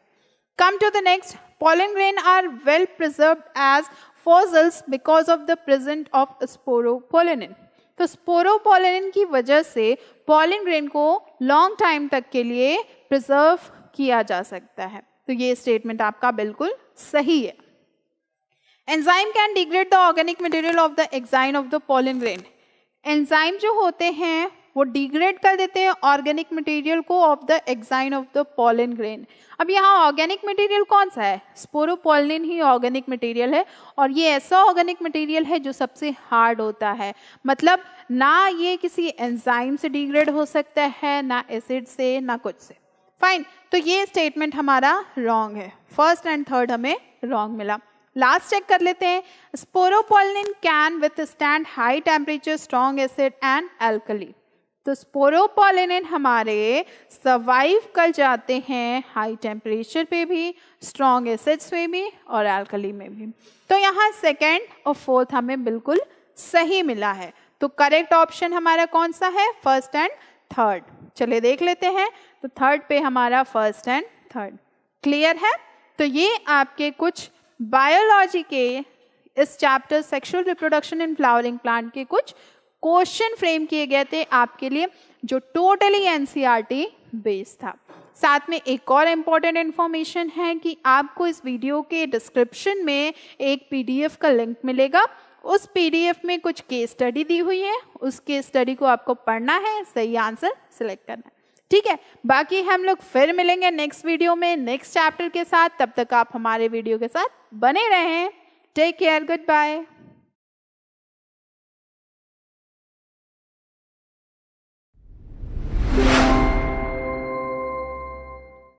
Come to the next, pollen grain are well preserved as fossils because of the presence of sporopollen। तो स्पोरोपोलिन की वजह से पॉलन ग्रेन को लॉन्ग टाइम तक के लिए प्रिजर्व किया जा सकता है, तो ये स्टेटमेंट आपका बिल्कुल सही है। Enzyme can degrade the organic material of the exine of the pollen grain. Enzyme जो होते हैं वो डिग्रेड कर देते हैं ऑर्गेनिक मटेरियल को of the exine of the pollen grain. अब यहाँ ऑर्गेनिक मटेरियल कौन सा है, स्पोरोपोलिन ही ऑर्गेनिक मटेरियल है, और ये ऐसा ऑर्गेनिक मटेरियल है जो सबसे हार्ड होता है। मतलब ना ये किसी एंजाइम से डिग्रेड हो सकता है, ना एसिड से, ना कुछ से। फाइन, तो ये स्टेटमेंट हमारा रॉन्ग है। फर्स्ट एंड थर्ड हमें रॉन्ग मिला। लास्ट चेक कर लेते हैं। Sporopollenin can withstand high temperature, strong acid and alkali. तो स्पोरोपोलिन हमारे सर्वाइव कर जाते हैं हाई टेम्परेचर पे भी, स्ट्रॉन्ग एसिड्स पे भी, और एल्कली में भी। तो यहाँ सेकेंड और फोर्थ हमें बिल्कुल सही मिला है। तो करेक्ट ऑप्शन हमारा कौन सा है, फर्स्ट एंड थर्ड। चलिए देख लेते हैं, तो थर्ड पे हमारा फर्स्ट एंड थर्ड क्लियर है। तो ये आपके कुछ बायोलॉजी के इस chapter sexual reproduction in flowering plant के कुछ क्वेश्चन फ्रेम किए गए थे आपके लिए, जो टोटली एनसीईआरटी बेस्ड था। साथ में एक और इम्पॉर्टेंट इन्फॉर्मेशन है कि आपको इस वीडियो के डिस्क्रिप्शन में एक पीडीएफ का लिंक मिलेगा। उस पीडीएफ में कुछ केस स्टडी दी हुई है, उस केस स्टडी को आपको पढ़ना है, सही आंसर सिलेक्ट करना है। ठीक है, बाकी हम लोग फिर मिलेंगे नेक्स्ट वीडियो में नेक्स्ट चैप्टर के साथ। तब तक आप हमारे वीडियो के साथ बने रहें। Take care, good bye.